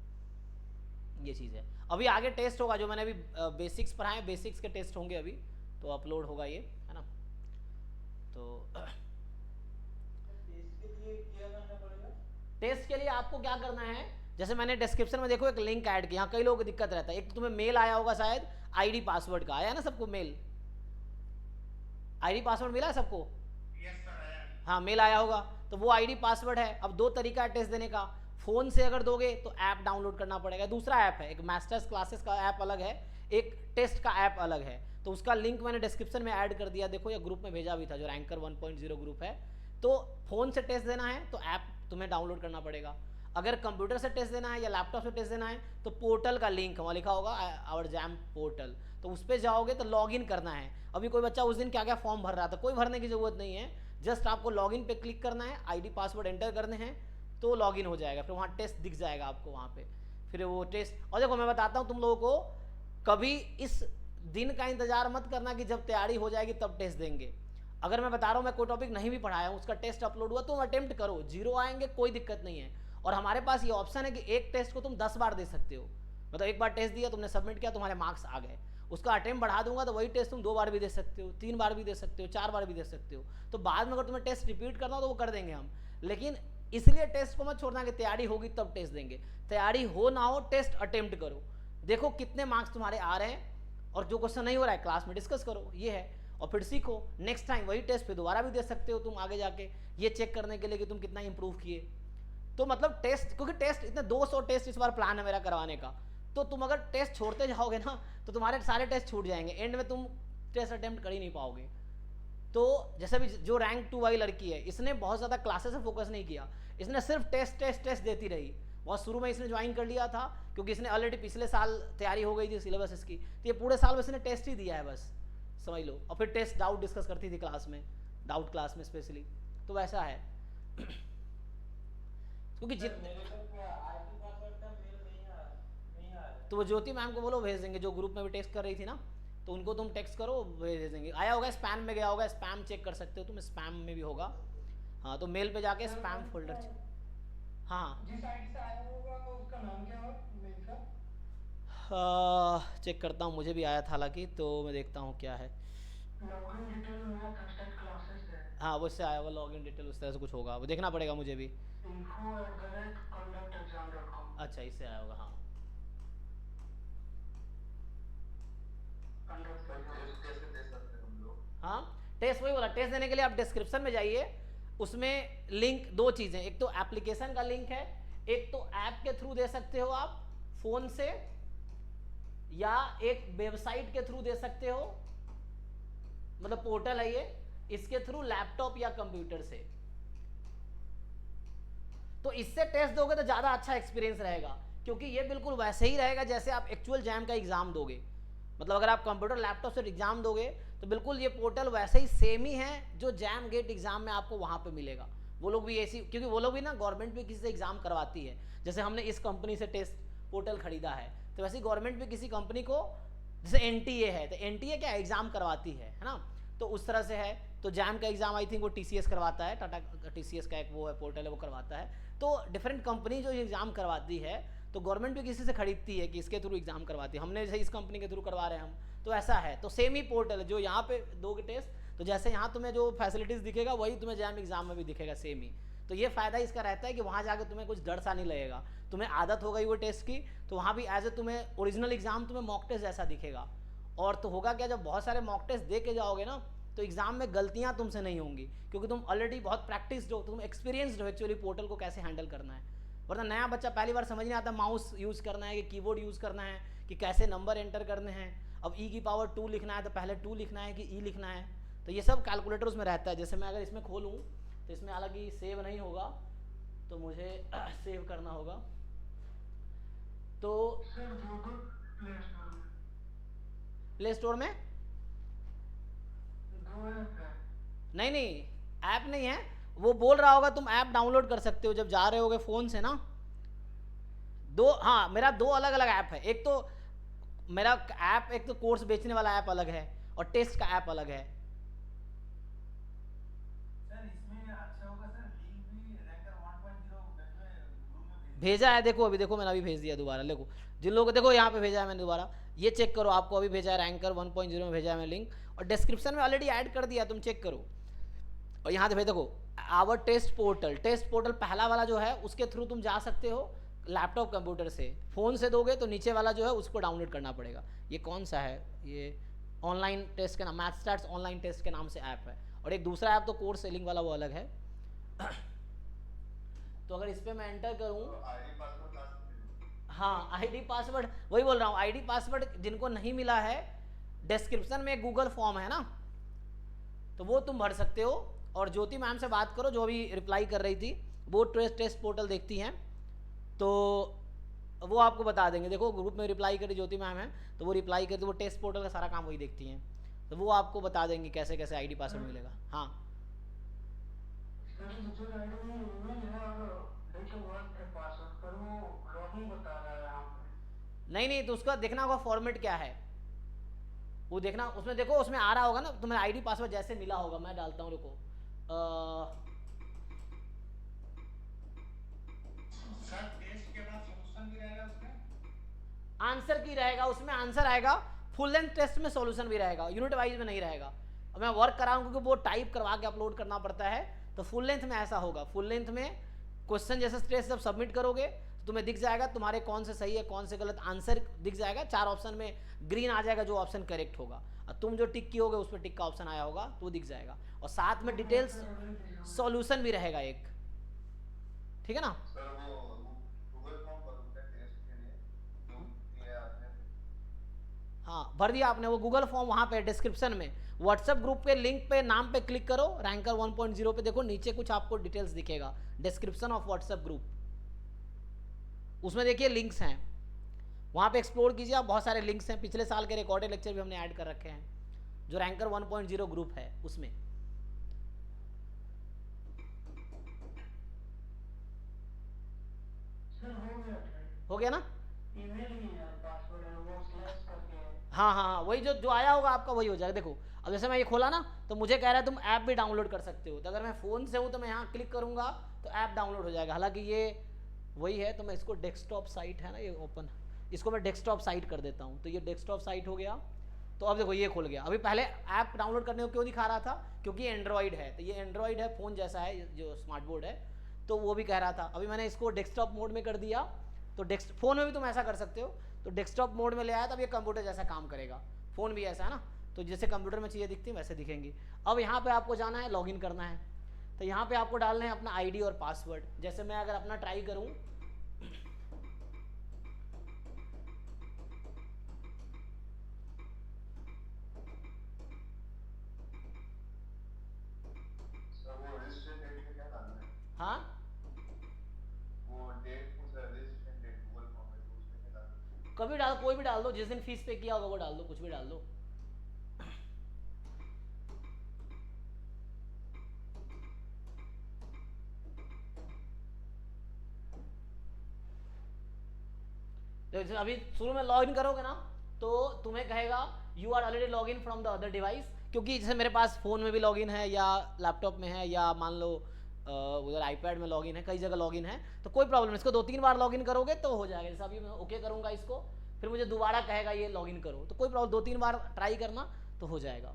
ये चीज़ है। अभी आगे टेस्ट होगा, जो मैंने अभी बेसिक्स पढ़ाए, बेसिक्स के टेस्ट होंगे अभी, तो अपलोड होगा ये, है ना। तो इसके लिए क्या करना पड़ेगा? टेस्ट के लिए आपको क्या करना है, जैसे मैंने डिस्क्रिप्शन में देखो एक लिंक ऐड किया, कई लोगों को दिक्कत रहता है, एक तो तुम्हें मेल आया होगा शायद ID पासवर्ड का, आया है ना सबको मेल, ID पासवर्ड मिला है सबको? यस सर आया। हाँ, मेल आया होगा, तो वो ID पासवर्ड है। अब 2 तरीका है टेस्ट देने का, फ़ोन से अगर दोगे तो ऐप डाउनलोड करना पड़ेगा, दूसरा ऐप है, एक मास्टर्स क्लासेस का ऐप अलग है, एक टेस्ट का ऐप अलग है, तो उसका लिंक मैंने डिस्क्रिप्शन में ऐड कर दिया, देखो, या ग्रुप में भेजा भी था, जो रैंकर 1.0 ग्रुप है। तो फ़ोन से टेस्ट देना है तो ऐप तुम्हें डाउनलोड करना पड़ेगा, अगर कंप्यूटर से टेस्ट देना है या लैपटॉप से टेस्ट देना है तो पोर्टल का लिंक वहाँ लिखा होगा आवर जैम पोर्टल, तो उस पर जाओगे तो लॉगिन करना है। अभी कोई बच्चा उस दिन क्या क्या फॉर्म भर रहा था, कोई भरने की ज़रूरत नहीं है, जस्ट आपको लॉगिन पे क्लिक करना है, ID पासवर्ड एंटर करने हैं तो लॉगिन हो जाएगा, फिर वहाँ टेस्ट दिख जाएगा आपको वहाँ पे, फिर वो टेस्ट। और देखो मैं बताता हूँ तुम लोगों को, कभी इस दिन का इंतजार मत करना कि जब तैयारी हो जाएगी तब टेस्ट देंगे। अगर मैं बता रहा हूँ मैं कोई टॉपिक नहीं भी पढ़ाया हूँ, उसका टेस्ट अपलोड हुआ, तुम अटेम्प्ट करो, 0 आएंगे कोई दिक्कत नहीं है। और हमारे पास ये ऑप्शन है कि एक टेस्ट को तुम 10 बार दे सकते हो, मतलब एक बार टेस्ट दिया, तुमने सबमिट किया, तुम्हारे मार्क्स आ गए, उसका अटेम्प्ट बढ़ा दूंगा तो वही टेस्ट तुम 2 बार भी दे सकते हो, 3 बार भी दे सकते हो, 4 बार भी दे सकते हो। तो बाद में अगर तुम्हें टेस्ट रिपीट करना हो तो वो कर देंगे हम, लेकिन इसलिए टेस्ट को मत छोड़ना कि तैयारी होगी तब टेस्ट देंगे, तैयारी हो ना हो टेस्ट अटेम्प्ट करो, देखो कितने मार्क्स तुम्हारे आ रहे हैं, और जो क्वेश्चन नहीं हो रहा है क्लास में डिस्कस करो, ये है, और फिर सीखो, नेक्स्ट टाइम वही टेस्ट फिर दोबारा भी दे सकते हो तुम आगे जाके, ये चेक करने के लिए कि तुम कितना इंप्रूव किए। तो मतलब टेस्ट, क्योंकि टेस्ट इतने 200 टेस्ट इस बार प्लान है मेरा करवाने का, तो तुम अगर टेस्ट छोड़ते जाओगे ना तो तुम्हारे सारे टेस्ट छूट जाएंगे, एंड में तुम टेस्ट अटेम्प्ट कर ही नहीं पाओगे। तो जैसे भी जो रैंक 2 वाली लड़की है, इसने बहुत ज़्यादा क्लासेस से फोकस नहीं किया, इसने सिर्फ टेस्ट देती रही, बहुत शुरू में इसने ज्वाइन कर लिया था क्योंकि इसने ऑलरेडी पिछले साल तैयारी हो गई थी सिलेबस इसकी, तो ये पूरे साल में इसने टेस्ट ही दिया है बस, समझ लो। और फिर टेस्ट डाउट डिस्कस करती थी क्लास में, डाउट क्लास में स्पेशली, तो वैसा है। क्योंकि मेरे को ID पासवर्ड का मेल नहीं आया। तो वो ज्योति मैम को बोलो भेज देंगे, जो ग्रुप में भी टेक्स्ट कर रही थी ना, तो उनको तुम टेक्स्ट करो भेज देंगे। आया होगा स्पैम में गया होगा, स्पैम चेक कर सकते हो तुम, स्पैम में भी होगा। हाँ, तो मेल पे जाके स्पैम फोल्डर हाँ जिस आईडी से आया होगा उसका नाम क्या है मेल का? चेक करता हूँ, मुझे भी आया था हालांकि, तो मैं देखता हूँ क्या है। लॉगिन डिटेल मेरा थर्सडे क्लासेस है। हाँ, वो इससे आया होगा, लॉगिन डिटेल उस तरह से कुछ होगा, वो देखना पड़ेगा मुझे भी। info@conductexam.com। अच्छा, इससे आया होगा, हाँ। कैसे दे सकते हैं हम लोग? हाँ, टेस्ट वही बोला, टेस्ट देने के लिए आप डिस्क्रिप्शन में जाइए, उसमें लिंक 2 चीज़ें, एक तो एप्लीकेशन का लिंक है, एक तो ऐप के थ्रू दे सकते हो आप, फोन से या एक वेबसाइट के थ्रू दे सकते हो, मतलब पोर्टल है ये, इसके थ्रू लैपटॉप या कंप्यूटर से। तो इससे टेस्ट दोगे तो ज़्यादा अच्छा एक्सपीरियंस रहेगा, क्योंकि ये बिल्कुल वैसे ही रहेगा जैसे आप एक्चुअल जैम का एग्जाम दोगे। मतलब अगर आप कंप्यूटर लैपटॉप से एग्जाम दोगे तो बिल्कुल ये पोर्टल वैसे ही सेम ही है जो जैम गेट एग्जाम में आपको वहाँ पे मिलेगा। वो लोग भी ऐसी, क्योंकि वो लोग भी ना गवर्नमेंट भी किसी से एग्जाम करवाती है। जैसे हमने इस कंपनी से टेस्ट पोर्टल खरीदा है, तो वैसे गवर्नमेंट भी किसी कंपनी को, जैसे NTA है तो NTA क्या एग्जाम करवाती है ना, तो उस तरह से है। तो जैम का एग्जाम आई थिंक वो TCS करवाता है, टाटा TCS का एक वो है पोर्टल है, वो करवाता है। तो डिफरेंट कंपनी जो एग्जाम करवाती है, तो गवर्नमेंट भी किसी से खरीदती है कि इसके थ्रू एग्जाम करवाती है। हमने जैसे इस कंपनी के थ्रू करवा रहे हैं हम, तो ऐसा है। तो सेम ही पोर्टल है, जो यहाँ पे दोगे टेस्ट, तो जैसे यहाँ तुम्हें जो फैसिलिटीज़ दिखेगा वही तुम्हें जैम एग्जाम में भी दिखेगा सेम ही। तो ये फ़ायदा इसका रहता है कि वहाँ जाकर तुम्हें कुछ डर सा नहीं लगेगा, तुम्हें आदत हो गई वो टेस्ट की, तो वहाँ भी एज ए तुम्हें ओरिजिनल एग्जाम तुम्हें मॉक टेस्ट जैसा दिखेगा। और तो होगा क्या, जब बहुत सारे मॉक टेस्ट दे के जाओगे ना, तो एग्जाम में गलतियाँ तुमसे नहीं होंगी, क्योंकि तुम ऑलरेडी बहुत प्रैक्टिस्ड हो, तुम एक्सपीरियंसड हो एक्चुअली पोर्टल को कैसे हैंडल करना है। वरना नया बच्चा पहली बार समझ नहीं आता माउस यूज़ करना है कि कीबोर्ड यूज़ करना है कि कैसे नंबर एंटर करने हैं। अब E की पावर 2 लिखना है तो पहले 2 लिखना है कि E लिखना है, तो ये सब कैलकुलेटर उसमें रहता है। जैसे मैं अगर इसमें खोलूँ तो इसमें हालांकि सेव नहीं होगा, तो मुझे सेव करना होगा। तो प्ले स्टोर में नहीं ऐप नहीं है, वो बोल रहा होगा तुम ऐप डाउनलोड कर सकते हो जब जा रहे होगे फ़ोन से ना। दो, हाँ मेरा 2 अलग अलग ऐप है। एक तो मेरा ऐप, एक तो कोर्स बेचने वाला ऐप अलग है और टेस्ट का ऐप अलग है। सर इसमें अच्छा होगा सर, लिंक भी रैंकर 1.0 ग्रुप में भेजा है, देखो अभी देखो मैंने अभी भेज दिया दोबारा। देखो जिन लोगों को, देखो यहाँ पे भेजा है मैंने दोबारा, ये चेक करो, आपको अभी भेजा है रैंकर 1.0 में भेजा है मैं लिंक, और डिस्क्रिप्शन में ऑलरेडी ऐड कर दिया, तुम चेक करो। और यहाँ से देखो आवर टेस्ट पोर्टल पहला वाला जो है उसके थ्रू तुम जा सकते हो लैपटॉप कंप्यूटर से। फ़ोन से दोगे तो नीचे वाला जो है उसको डाउनलोड करना पड़ेगा। ये कौन सा है, ये ऑनलाइन टेस्ट के नाम, मैथ स्टार्स ऑनलाइन टेस्ट के नाम से ऐप है, और एक दूसरा ऐप तो कोर्स सेलिंग वाला वो अलग है। तो अगर इस पर मैं एंटर करूँ, आईडी पासवर्ड, हाँ आईडी पासवर्ड वही बोल रहा हूँ, आईडी पासवर्ड जिनको नहीं मिला है, डिस्क्रिप्शन में गूगल फॉर्म है ना, तो वो तुम भर सकते हो। और ज्योति मैम से बात करो जो अभी रिप्लाई कर रही थी, वो टेस्ट पोर्टल देखती हैं, तो वो आपको बता देंगे। देखो ग्रुप में रिप्लाई करी ज्योति मैम है, तो वो रिप्लाई करती, वो टेस्ट पोर्टल का सारा काम वही देखती हैं, तो वो आपको बता देंगे कैसे कैसे आईडी पासवर्ड मिलेगा। हाँ नहीं तो उसका देखना होगा फॉर्मेट क्या है, वो देखना, उसमें देखो उसमें आ रहा होगा ना तुम्हें आईडी पासवर्ड जैसे मिला होगा। मैं डालता हूँ, रुको सर टेस्ट के बाद सॉल्यूशन भी रहेगा उसमें, आंसर की रहेगा, उसमें आंसर आएगा। फुल लेंथ टेस्ट में सॉल्यूशन भी रहेगा, यूनिट वाइज में नहीं रहेगा। अब मैं वर्क कराऊँ क्योंकि वो टाइप करवा के अपलोड करना पड़ता है, तो फुल लेंथ में ऐसा होगा। फुल लेंथ में क्वेश्चन जैसे टेस्ट जब सबमिट करोगे तो तुम्हें दिख जाएगा तुम्हारे कौन से सही है कौन से गलत, आंसर दिख जाएगा। 4 ऑप्शन में ग्रीन आ जाएगा जो ऑप्शन करेक्ट होगा, और तुम जो टिक की होगे उस पर टिक का ऑप्शन आया होगा तो वो दिख जाएगा, और साथ में डिटेल्स सॉल्यूशन भी रहेगा एक, ठीक है ना। सर वो गूगल फॉर्म भरूंगा टेस्ट के लिए जो दिया आपने, हाँ भर दिया आपने वो गूगल फॉर्म, वहाँ पे डिस्क्रिप्शन में व्हाट्सएप ग्रुप पे लिंक पे नाम पे क्लिक करो, रैंकर 1.0 पे देखो नीचे कुछ आपको डिटेल्स दिखेगा, डिस्क्रिप्शन ऑफ व्हाट्सएप ग्रुप, उसमें देखिए लिंक्स हैं, वहाँ पे एक्सप्लोर कीजिए आप। बहुत सारे लिंक्स हैं, पिछले साल के रिकॉर्डेड लेक्चर भी हमने ऐड कर रखे हैं जो रैंकर 1.0 ग्रुप है उसमें। हो गया ना। हाँ वही जो आया होगा आपका वही हो जाएगा। देखो अब जैसे मैं ये खोला ना, तो मुझे कह रहा है तुम ऐप भी डाउनलोड कर सकते हो, तो अगर मैं फ़ोन से हूँ तो मैं यहाँ क्लिक करूँगा तो ऐप डाउनलोड हो जाएगा। हालांकि ये वही है, तो मैं इसको डेस्कटॉप साइट है ना ये ओपन, इसको मैं डेस्कटॉप साइट कर देता हूँ, तो ये डेस्कटॉप साइट हो गया। तो अब देखो ये खुल गया। अभी पहले ऐप डाउनलोड करने को क्यों दिखा रहा था, क्योंकि एंड्रॉइड है, तो ये एंड्रॉइड है, फ़ोन जैसा है जो स्मार्ट बोर्ड है, तो वो भी कह रहा था। अभी मैंने इसको डेस्कटॉप मोड में कर दिया, तो फ़ोन में भी तुम ऐसा कर सकते हो, तो डेस्कटॉप मोड में ले आया तब ये कंप्यूटर जैसा काम करेगा। फ़ोन भी ऐसा है ना, तो जैसे कंप्यूटर में चीज़ें दिखती हैं वैसे दिखेंगी। अब यहाँ पे आपको जाना है, लॉगिन करना है, तो यहाँ पे आपको डालना है अपना आईडी और पासवर्ड। जैसे मैं अगर अपना ट्राई करूँ कभी डाल, कोई भी डाल दो, जिस दिन फीस पे किया होगा वो डाल दो, कुछ भी डाल दो। तो जैसे अभी शुरू में लॉग इन करोगे ना तो तुम्हें कहेगा you are already log in from the other device, क्योंकि जैसे मेरे पास फ़ोन में भी लॉग इन है या लैपटॉप में है या मान लो उधर आईपैड में लॉग इन है, कई जगह लॉग इन है, तो कोई प्रॉब्लम नहीं। इसको 2-3 बार लॉग इन करोगे तो हो जाएगा। जैसे अभी मैं ओके करूँगा इसको, फिर मुझे दोबारा कहेगा ये लॉग इन करो, तो कोई प्रॉब्लम, 2-3 बार ट्राई करना तो हो जाएगा।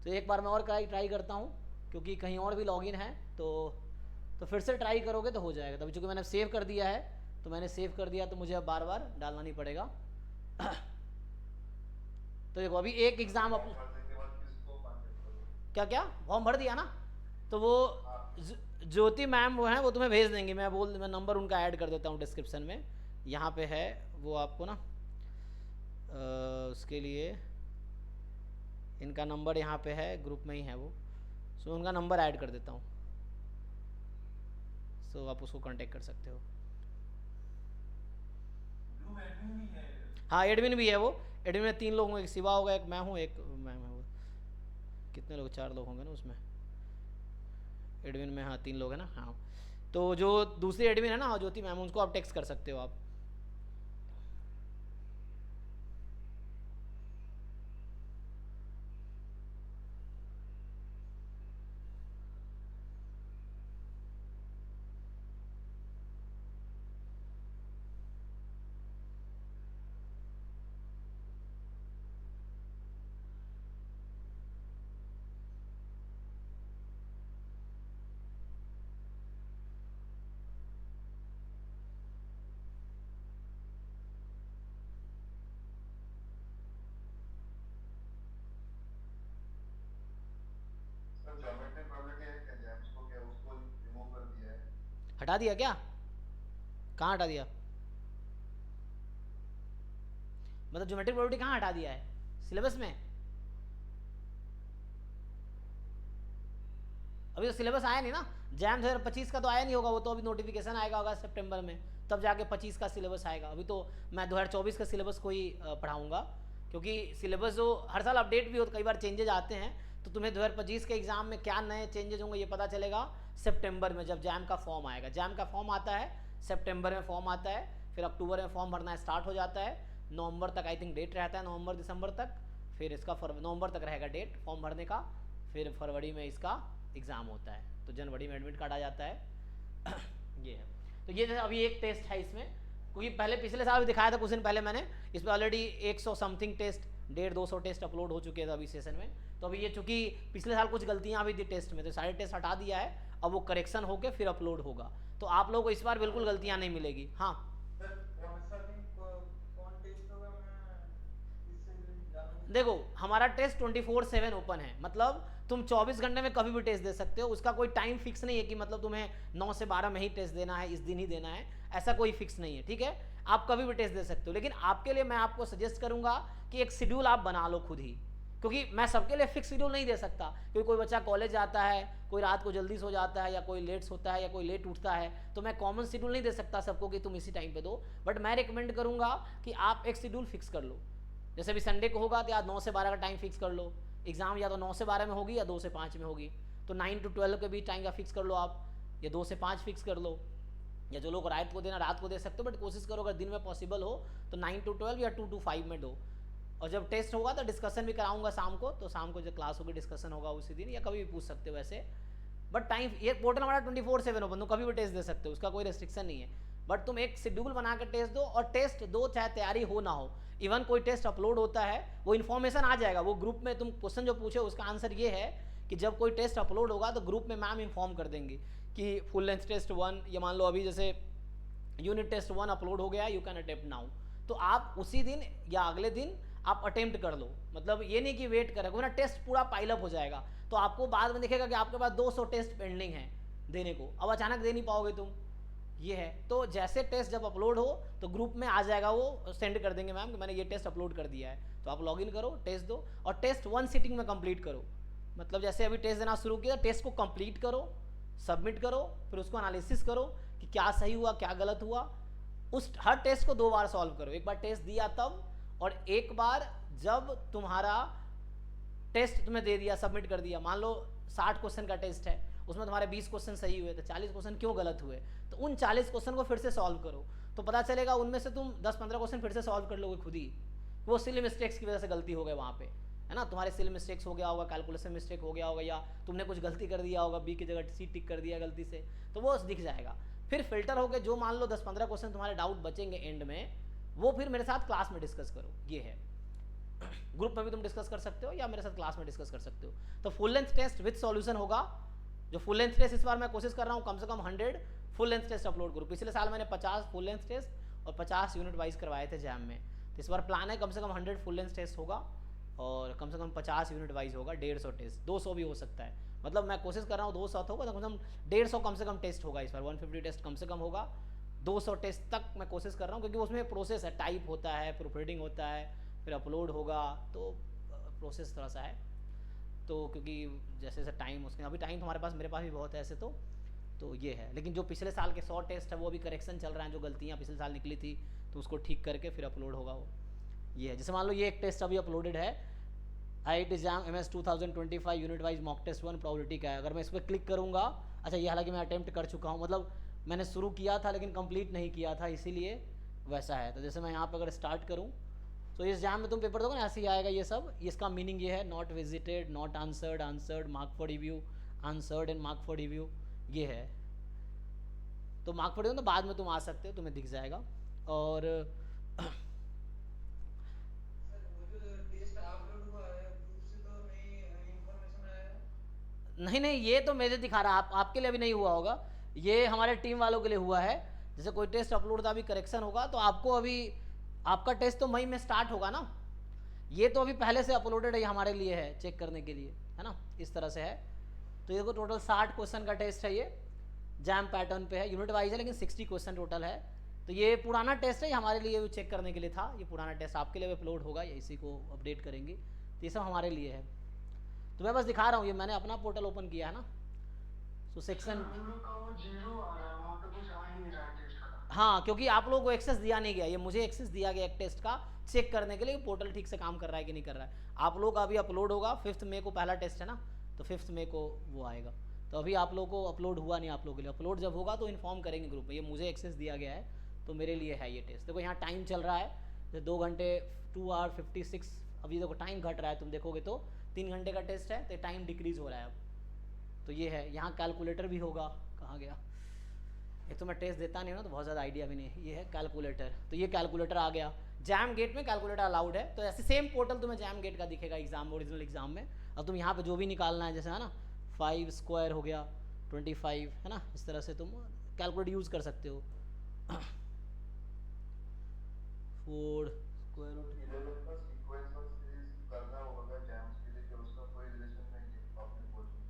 तो एक बार मैं और ट्राई करता हूँ, क्योंकि कहीं और भी लॉग इन है तो फिर से ट्राई करोगे तो हो जाएगा। तभी चूँकि मैंने सेव कर दिया है, तो मैंने सेव कर दिया तो मुझे अब बार बार डालना नहीं पड़ेगा। तो देखो अभी एक एग्ज़ाम क्या फॉर्म भर दिया ना, तो वो ज्योति मैम वो हैं, वो तुम्हें भेज देंगे। मैं नंबर उनका ऐड कर देता हूँ डिस्क्रिप्शन में, यहाँ पे है वो आपको ना उसके लिए इनका नंबर यहाँ पे है, ग्रुप में ही है वो, सो उनका नंबर ऐड कर देता हूँ, सो आप उसको कांटेक्ट कर सकते हो। हाँ एडमिन भी है वो, एडमिन में 3 लोग होंगे, एक शिवा होगा, एक मैं हूँ, एक मैम है। वो कितने लोग, 4 लोग होंगे ना उसमें, एडमिन में। हाँ 3 लोग हैं ना। हाँ तो जो दूसरी एडमिन है ना ज्योति मैम, उनको आप टेक्स्ट कर सकते हो आप। हटा दिया क्या? कहाँ हटा दिया? मतलब ज्योमेट्रिक प्रॉपर्टी कहाँ हटा दिया है? सिलेबस में? अभी तो सिलेबस आया नहीं ना, जैम 2025 का तो आया नहीं होगा, वो तो अभी नोटिफिकेशन आएगा होगा सितंबर में, तब जाके 25 का सिलेबस आएगा। अभी तो मैं 2024 का सिलेबस को ही पढ़ाऊँगा, क्योंकि सिलेबस जो हर साल अपडेट भी हो, कई बार चेंजेज आते हैं, तो तुम्हें 2025 के एग्ज़ाम में क्या नए चेंजेज होंगे ये पता चलेगा सितंबर में, जब जैम का फॉर्म आएगा। जैम का फॉर्म आता है सितंबर में, फॉर्म आता है, फिर अक्टूबर में फॉर्म भरना स्टार्ट हो जाता है, नवंबर तक आई थिंक डेट रहता है, नवंबर दिसंबर तक, फिर इसका नवंबर तक रहेगा डेट फॉर्म भरने का, फिर फरवरी में इसका एग्ज़ाम होता है, तो जनवरी में एडमिट कार्ड आ जाता है। ये है। तो ये अभी एक टेस्ट है इसमें, क्योंकि पहले पिछले साल भी दिखाया था कुछ दिन पहले मैंने, इस पर already 100 something test, 150-200 test upload हो चुके थे अभी सेशन में। तो अभी ये चूँकि पिछले साल कुछ गलतियाँ भी थी टेस्ट में, तो सारे टेस्ट हटा दिया है, अब वो करेक्शन होकर फिर अपलोड होगा, तो आप लोगों को इस बार बिल्कुल गलतियाँ नहीं मिलेगी। हाँ देखो हमारा टेस्ट 24/7 ओपन है, मतलब तुम 24 घंटे में कभी भी टेस्ट दे सकते हो, उसका कोई टाइम फिक्स नहीं है कि मतलब तुम्हें 9 से 12 में ही टेस्ट देना है, इस दिन ही देना है, ऐसा कोई फिक्स नहीं है, ठीक है। आप कभी भी टेस्ट दे सकते हो, लेकिन आपके लिए मैं आपको सजेस्ट करूंगा कि एक शेड्यूल आप बना लो खुद ही, क्योंकि मैं सबके लिए फिक्स शेड्यूल नहीं दे सकता, क्योंकि कोई बच्चा कॉलेज आता है, कोई रात को जल्दी सो जाता है, या कोई लेट सोता है, या कोई लेट उठता है, तो मैं कॉमन शेड्यूल नहीं दे सकता सबको कि तुम इसी टाइम पे दो। बट मैं रिकमेंड करूंगा कि आप एक शेड्यूल फिक्स कर लो, जैसे अभी संडे को होगा तो या 9 से 12 का टाइम फिक्स कर लो, एग्जाम या तो 9 से 12 में होगी या 2 से 5 में होगी, तो 9 to 12 के बीच टाइम का फिक्स कर लो आप, या 2 से 5 फिक्स कर लो, या जो लोग रात को देना रात को दे सकते हो, बट कोशिश करो अगर दिन में पॉसिबल हो तो 9 to 12 या 2 to 5 में दो। और जब टेस्ट होगा तो डिस्कशन भी कराऊंगा शाम को, तो शाम को जब क्लास होगी डिस्कशन होगा उसी दिन, या कभी भी पूछ सकते हो वैसे। बट टाइम ये पोर्टल हमारा 24/7 ओपन, तुम कभी भी टेस्ट दे सकते हो, उसका कोई रेस्ट्रिक्शन नहीं है, बट तुम एक शेड्यूल बना के टेस्ट दो, और टेस्ट दो चाहे तैयारी हो ना हो। इवन कोई टेस्ट अपलोड होता है वो इन्फॉर्मेशन आ जाएगा, वो ग्रुप में तुम क्वेश्चन जो पूछे उसका आंसर ये है कि जब कोई टेस्ट अपलोड होगा तो ग्रुप में मैम इन्फॉर्म कर देंगे कि फुल लेंथ टेस्ट 1, या मान लो अभी जैसे यूनिट टेस्ट 1 अपलोड हो गया, यू कैन अटेम्प्ट नाउ, तो आप उसी दिन या अगले दिन आप अटेम्प्ट कर लो। मतलब ये नहीं कि वेट करें, वरना टेस्ट पूरा पाइलअप हो जाएगा, तो आपको बाद में दिखेगा कि आपके पास 200 टेस्ट पेंडिंग है देने को, अब अचानक दे नहीं पाओगे तुम, ये है। तो जैसे टेस्ट जब अपलोड हो तो ग्रुप में आ जाएगा, वो सेंड कर देंगे मैम कि मैंने ये टेस्ट अपलोड कर दिया है, तो आप लॉगिन करो, टेस्ट दो, और टेस्ट 1 सिटिंग में कंप्लीट करो। मतलब जैसे अभी टेस्ट देना शुरू किया, टेस्ट को कंप्लीट करो, सबमिट करो, फिर उसको एनालिसिस करो कि क्या सही हुआ क्या गलत हुआ, उस हर टेस्ट को 2 बार सॉल्व करो, एक बार टेस्ट दिया तब, और एक बार जब तुम्हारा टेस्ट तुम्हें दे दिया, सबमिट कर दिया, मान लो 60 क्वेश्चन का टेस्ट है, उसमें तुम्हारे 20 क्वेश्चन सही हुए, तो 40 क्वेश्चन क्यों गलत हुए, तो उन 40 क्वेश्चन को फिर से सॉल्व करो, तो पता चलेगा उनमें से तुम 10-15 क्वेश्चन फिर से सॉल्व कर लोगे खुद ही। वो सिली मिस्टेक्स की वजह से गलती हो गए वहाँ पे, है ना, तुम्हारे सिली मिस्टेक्स हो गया होगा, कैलकुलेशन मिस्टेक हो गया होगा, या तुमने कुछ गलती कर दिया होगा, बी की जगह सी टिक कर दिया गलती से, तो वो दिख जाएगा। फिर फिल्टर होकर जो मान लो 10-15 क्वेश्चन तुम्हारे डाउट बचेंगे एंड में, वो फिर मेरे साथ क्लास में डिस्कस करो। ये है, ग्रुप में भी तुम डिस्कस कर सकते हो या मेरे साथ क्लास में डिस्कस कर सकते हो। तो full length test with solution होगा। जो फुल लेंथ टेस्ट इस बार मैं कोशिश कर रहा हूँ कम से कम 100 फुल लेंथ टेस्ट अपलोड करूँ। पिछले साल मैंने 50 फुल लेंथ टेस्ट और 50 यूनिट वाइज करवाए थे जैम में, तो इस बार प्लान है कम से कम 100 फुल लेंथ टेस्ट होगा और कम से कम 50 यूनिट वाइज होगा, 150 टेस्ट, 200 भी हो सकता है, मतलब मैं कोशिश कर रहा हूँ 200 होगा, तो कम से कम टेस्ट होगा इस बार, 150 टेस्ट कम से कम होगा, 200 टेस्ट तक मैं कोशिश कर रहा हूँ, क्योंकि उसमें प्रोसेस है, टाइप होता है, प्रूफरीडिंग होता है, फिर अपलोड होगा, तो प्रोसेस थोड़ा सा है, तो क्योंकि जैसे जैसे टाइम उसके, अभी टाइम तुम्हारे पास, मेरे पास भी बहुत है ऐसे, तो ये है। लेकिन जो पिछले साल के 100 टेस्ट है वो अभी करेक्शन चल रहा है, जो गलतियाँ पिछले साल निकली थी तो उसको ठीक करके फिर अपलोड होगा वो। ये है, जैसे मान लो ये एक टेस्ट अभी अपलोडेड है, IIT JAM MS 2025 unit wise mock test 1 probability का है। अगर मैं इस पर क्लिक करूँगा, अच्छा ये हालांकि मैं अटेम्प्ट कर चुका हूँ, मतलब मैंने शुरू किया था लेकिन कंप्लीट नहीं किया था, इसीलिए वैसा है। तो जैसे मैं यहाँ पर अगर स्टार्ट करूँ, तो इस जैम में तुम पेपर दोगे ना, ऐसे ही आएगा ये सब। इसका मीनिंग ये है, not visited, not answered, answered, mark for review, answered and mark for review, ये है। तो मार्क फॉर रिव्यू तो बाद में तुम आ सकते हो, तुम्हें दिख जाएगा। और नहीं नहीं, ये तो मेरे दिखा रहा, आपके लिए अभी नहीं हुआ होगा, ये हमारे टीम वालों के लिए हुआ है। जैसे कोई टेस्ट अपलोड था, अभी करेक्शन होगा, तो आपको अभी आपका टेस्ट तो मई में स्टार्ट होगा ना, ये तो अभी पहले से अपलोडेड है, ये हमारे लिए है चेक करने के लिए, है ना, इस तरह से है। तो ये को टोटल 60 क्वेश्चन का टेस्ट है, ये जैम पैटर्न पे है, यूनिट वाइज है लेकिन 60 क्वेश्चन टोटल है। तो ये पुराना टेस्ट है, ये हमारे लिए चेक करने के लिए था, ये पुराना टेस्ट आपके लिए अपलोड होगा, या इसी को अपडेट करेंगे, तो ये सब हमारे लिए है। तो मैं बस दिखा रहा हूँ, ये मैंने अपना पोर्टल ओपन किया है ना, तो सेक्शन, हाँ क्योंकि आप लोगों को एक्सेस दिया नहीं गया, ये मुझे एक्सेस दिया गया एक टेस्ट का चेक करने के लिए, पोर्टल ठीक से काम कर रहा है कि नहीं कर रहा है। आप लोग का अभी अपलोड होगा 5 मई को, पहला टेस्ट है ना, तो 5 मई को वो आएगा। तो अभी आप लोगों को अपलोड हुआ नहीं, आप लोगों के लिए अपलोड जब होगा तो इन्फॉर्म करेंगे ग्रुप में, ये मुझे एक्सेस दिया गया है तो मेरे लिए है ये टेस्ट। देखो यहाँ टाइम चल रहा है, जैसे 2 घंटे 2 आवर 56, अभी देखो टाइम घट रहा है, तुम देखोगे तो 3 घंटे का टेस्ट है, तो टाइम डिक्रीज हो रहा है अब। तो ये है, यहाँ कैलकुलेटर भी होगा, कहाँ गया, एक तो मैं टेस्ट देता नहीं हूँ तो बहुत ज़्यादा आइडिया भी नहीं है। ये है कैलकुलेटर, तो ये कैलकुलेटर आ गया, जैम गेट में कैलकुलेटर अलाउड है, तो ऐसे सेम पोर्टल तुम्हें जैम गेट का दिखेगा एग्जाम, ओरिजिनल एग्जाम में। अब तुम यहाँ पे जो भी निकालना है, जैसे है ना 5 स्क्वायर हो गया 25, है ना, इस तरह से तुम कैलकुलेटर यूज़ कर सकते हो। 4 स्क्वायर रूट,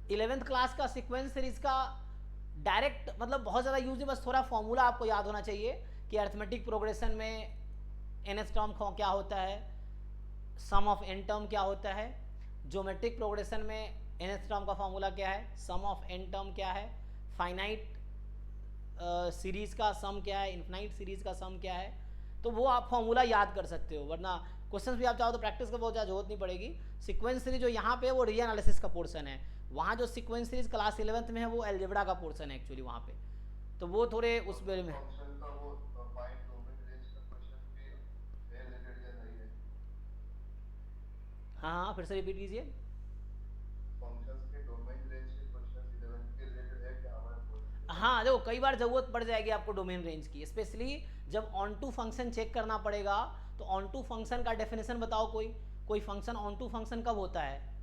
इलेवेंथ क्लास का सीक्वेंस सीरीज का डायरेक्ट मतलब बहुत ज़्यादा यूज नहीं, बस थोड़ा फॉर्मूला आपको याद होना चाहिए कि अरिथमेटिक प्रोग्रेशन में NS टर्म क्या होता है, सम ऑफ n टर्म क्या होता है, ज्योमेट्रिक प्रोग्रेशन में NS टर्म का फॉर्मूला क्या है, सम ऑफ n टर्म क्या है, फाइनाइट सीरीज का सम क्या है, इन्फिनाइट सीरीज का सम क्या है, तो वो आप फॉर्मूला याद कर सकते हो, वरना क्वेश्चंस भी आप चाहो तो प्रैक्टिस का बहुत ज़्यादा जरूरत नहीं पड़ेगी। सीक्वेंस सीरीज जो यहाँ पे वो री एनालिसिस का पोर्शन है, वहाँ जो सीक्वेंस सीरीज क्लास 11th में है वो अलजेब्रा का पोर्शन है एक्चुअली वहाँ पे, तो वो थोड़े उस बेल में। हाँ हाँ फिर से रिपीट कीजिए। हाँ देखो कई बार ज़रूरत पड़ जाएगी आपको डोमेन रेंज की, स्पेशली जब ऑन टू फंक्शन चेक करना पड़ेगा, तो ऑन टू फंक्शन का डेफिनेशन बताओ, कोई फंक्शन ऑन टू फंक्शन कब होता है?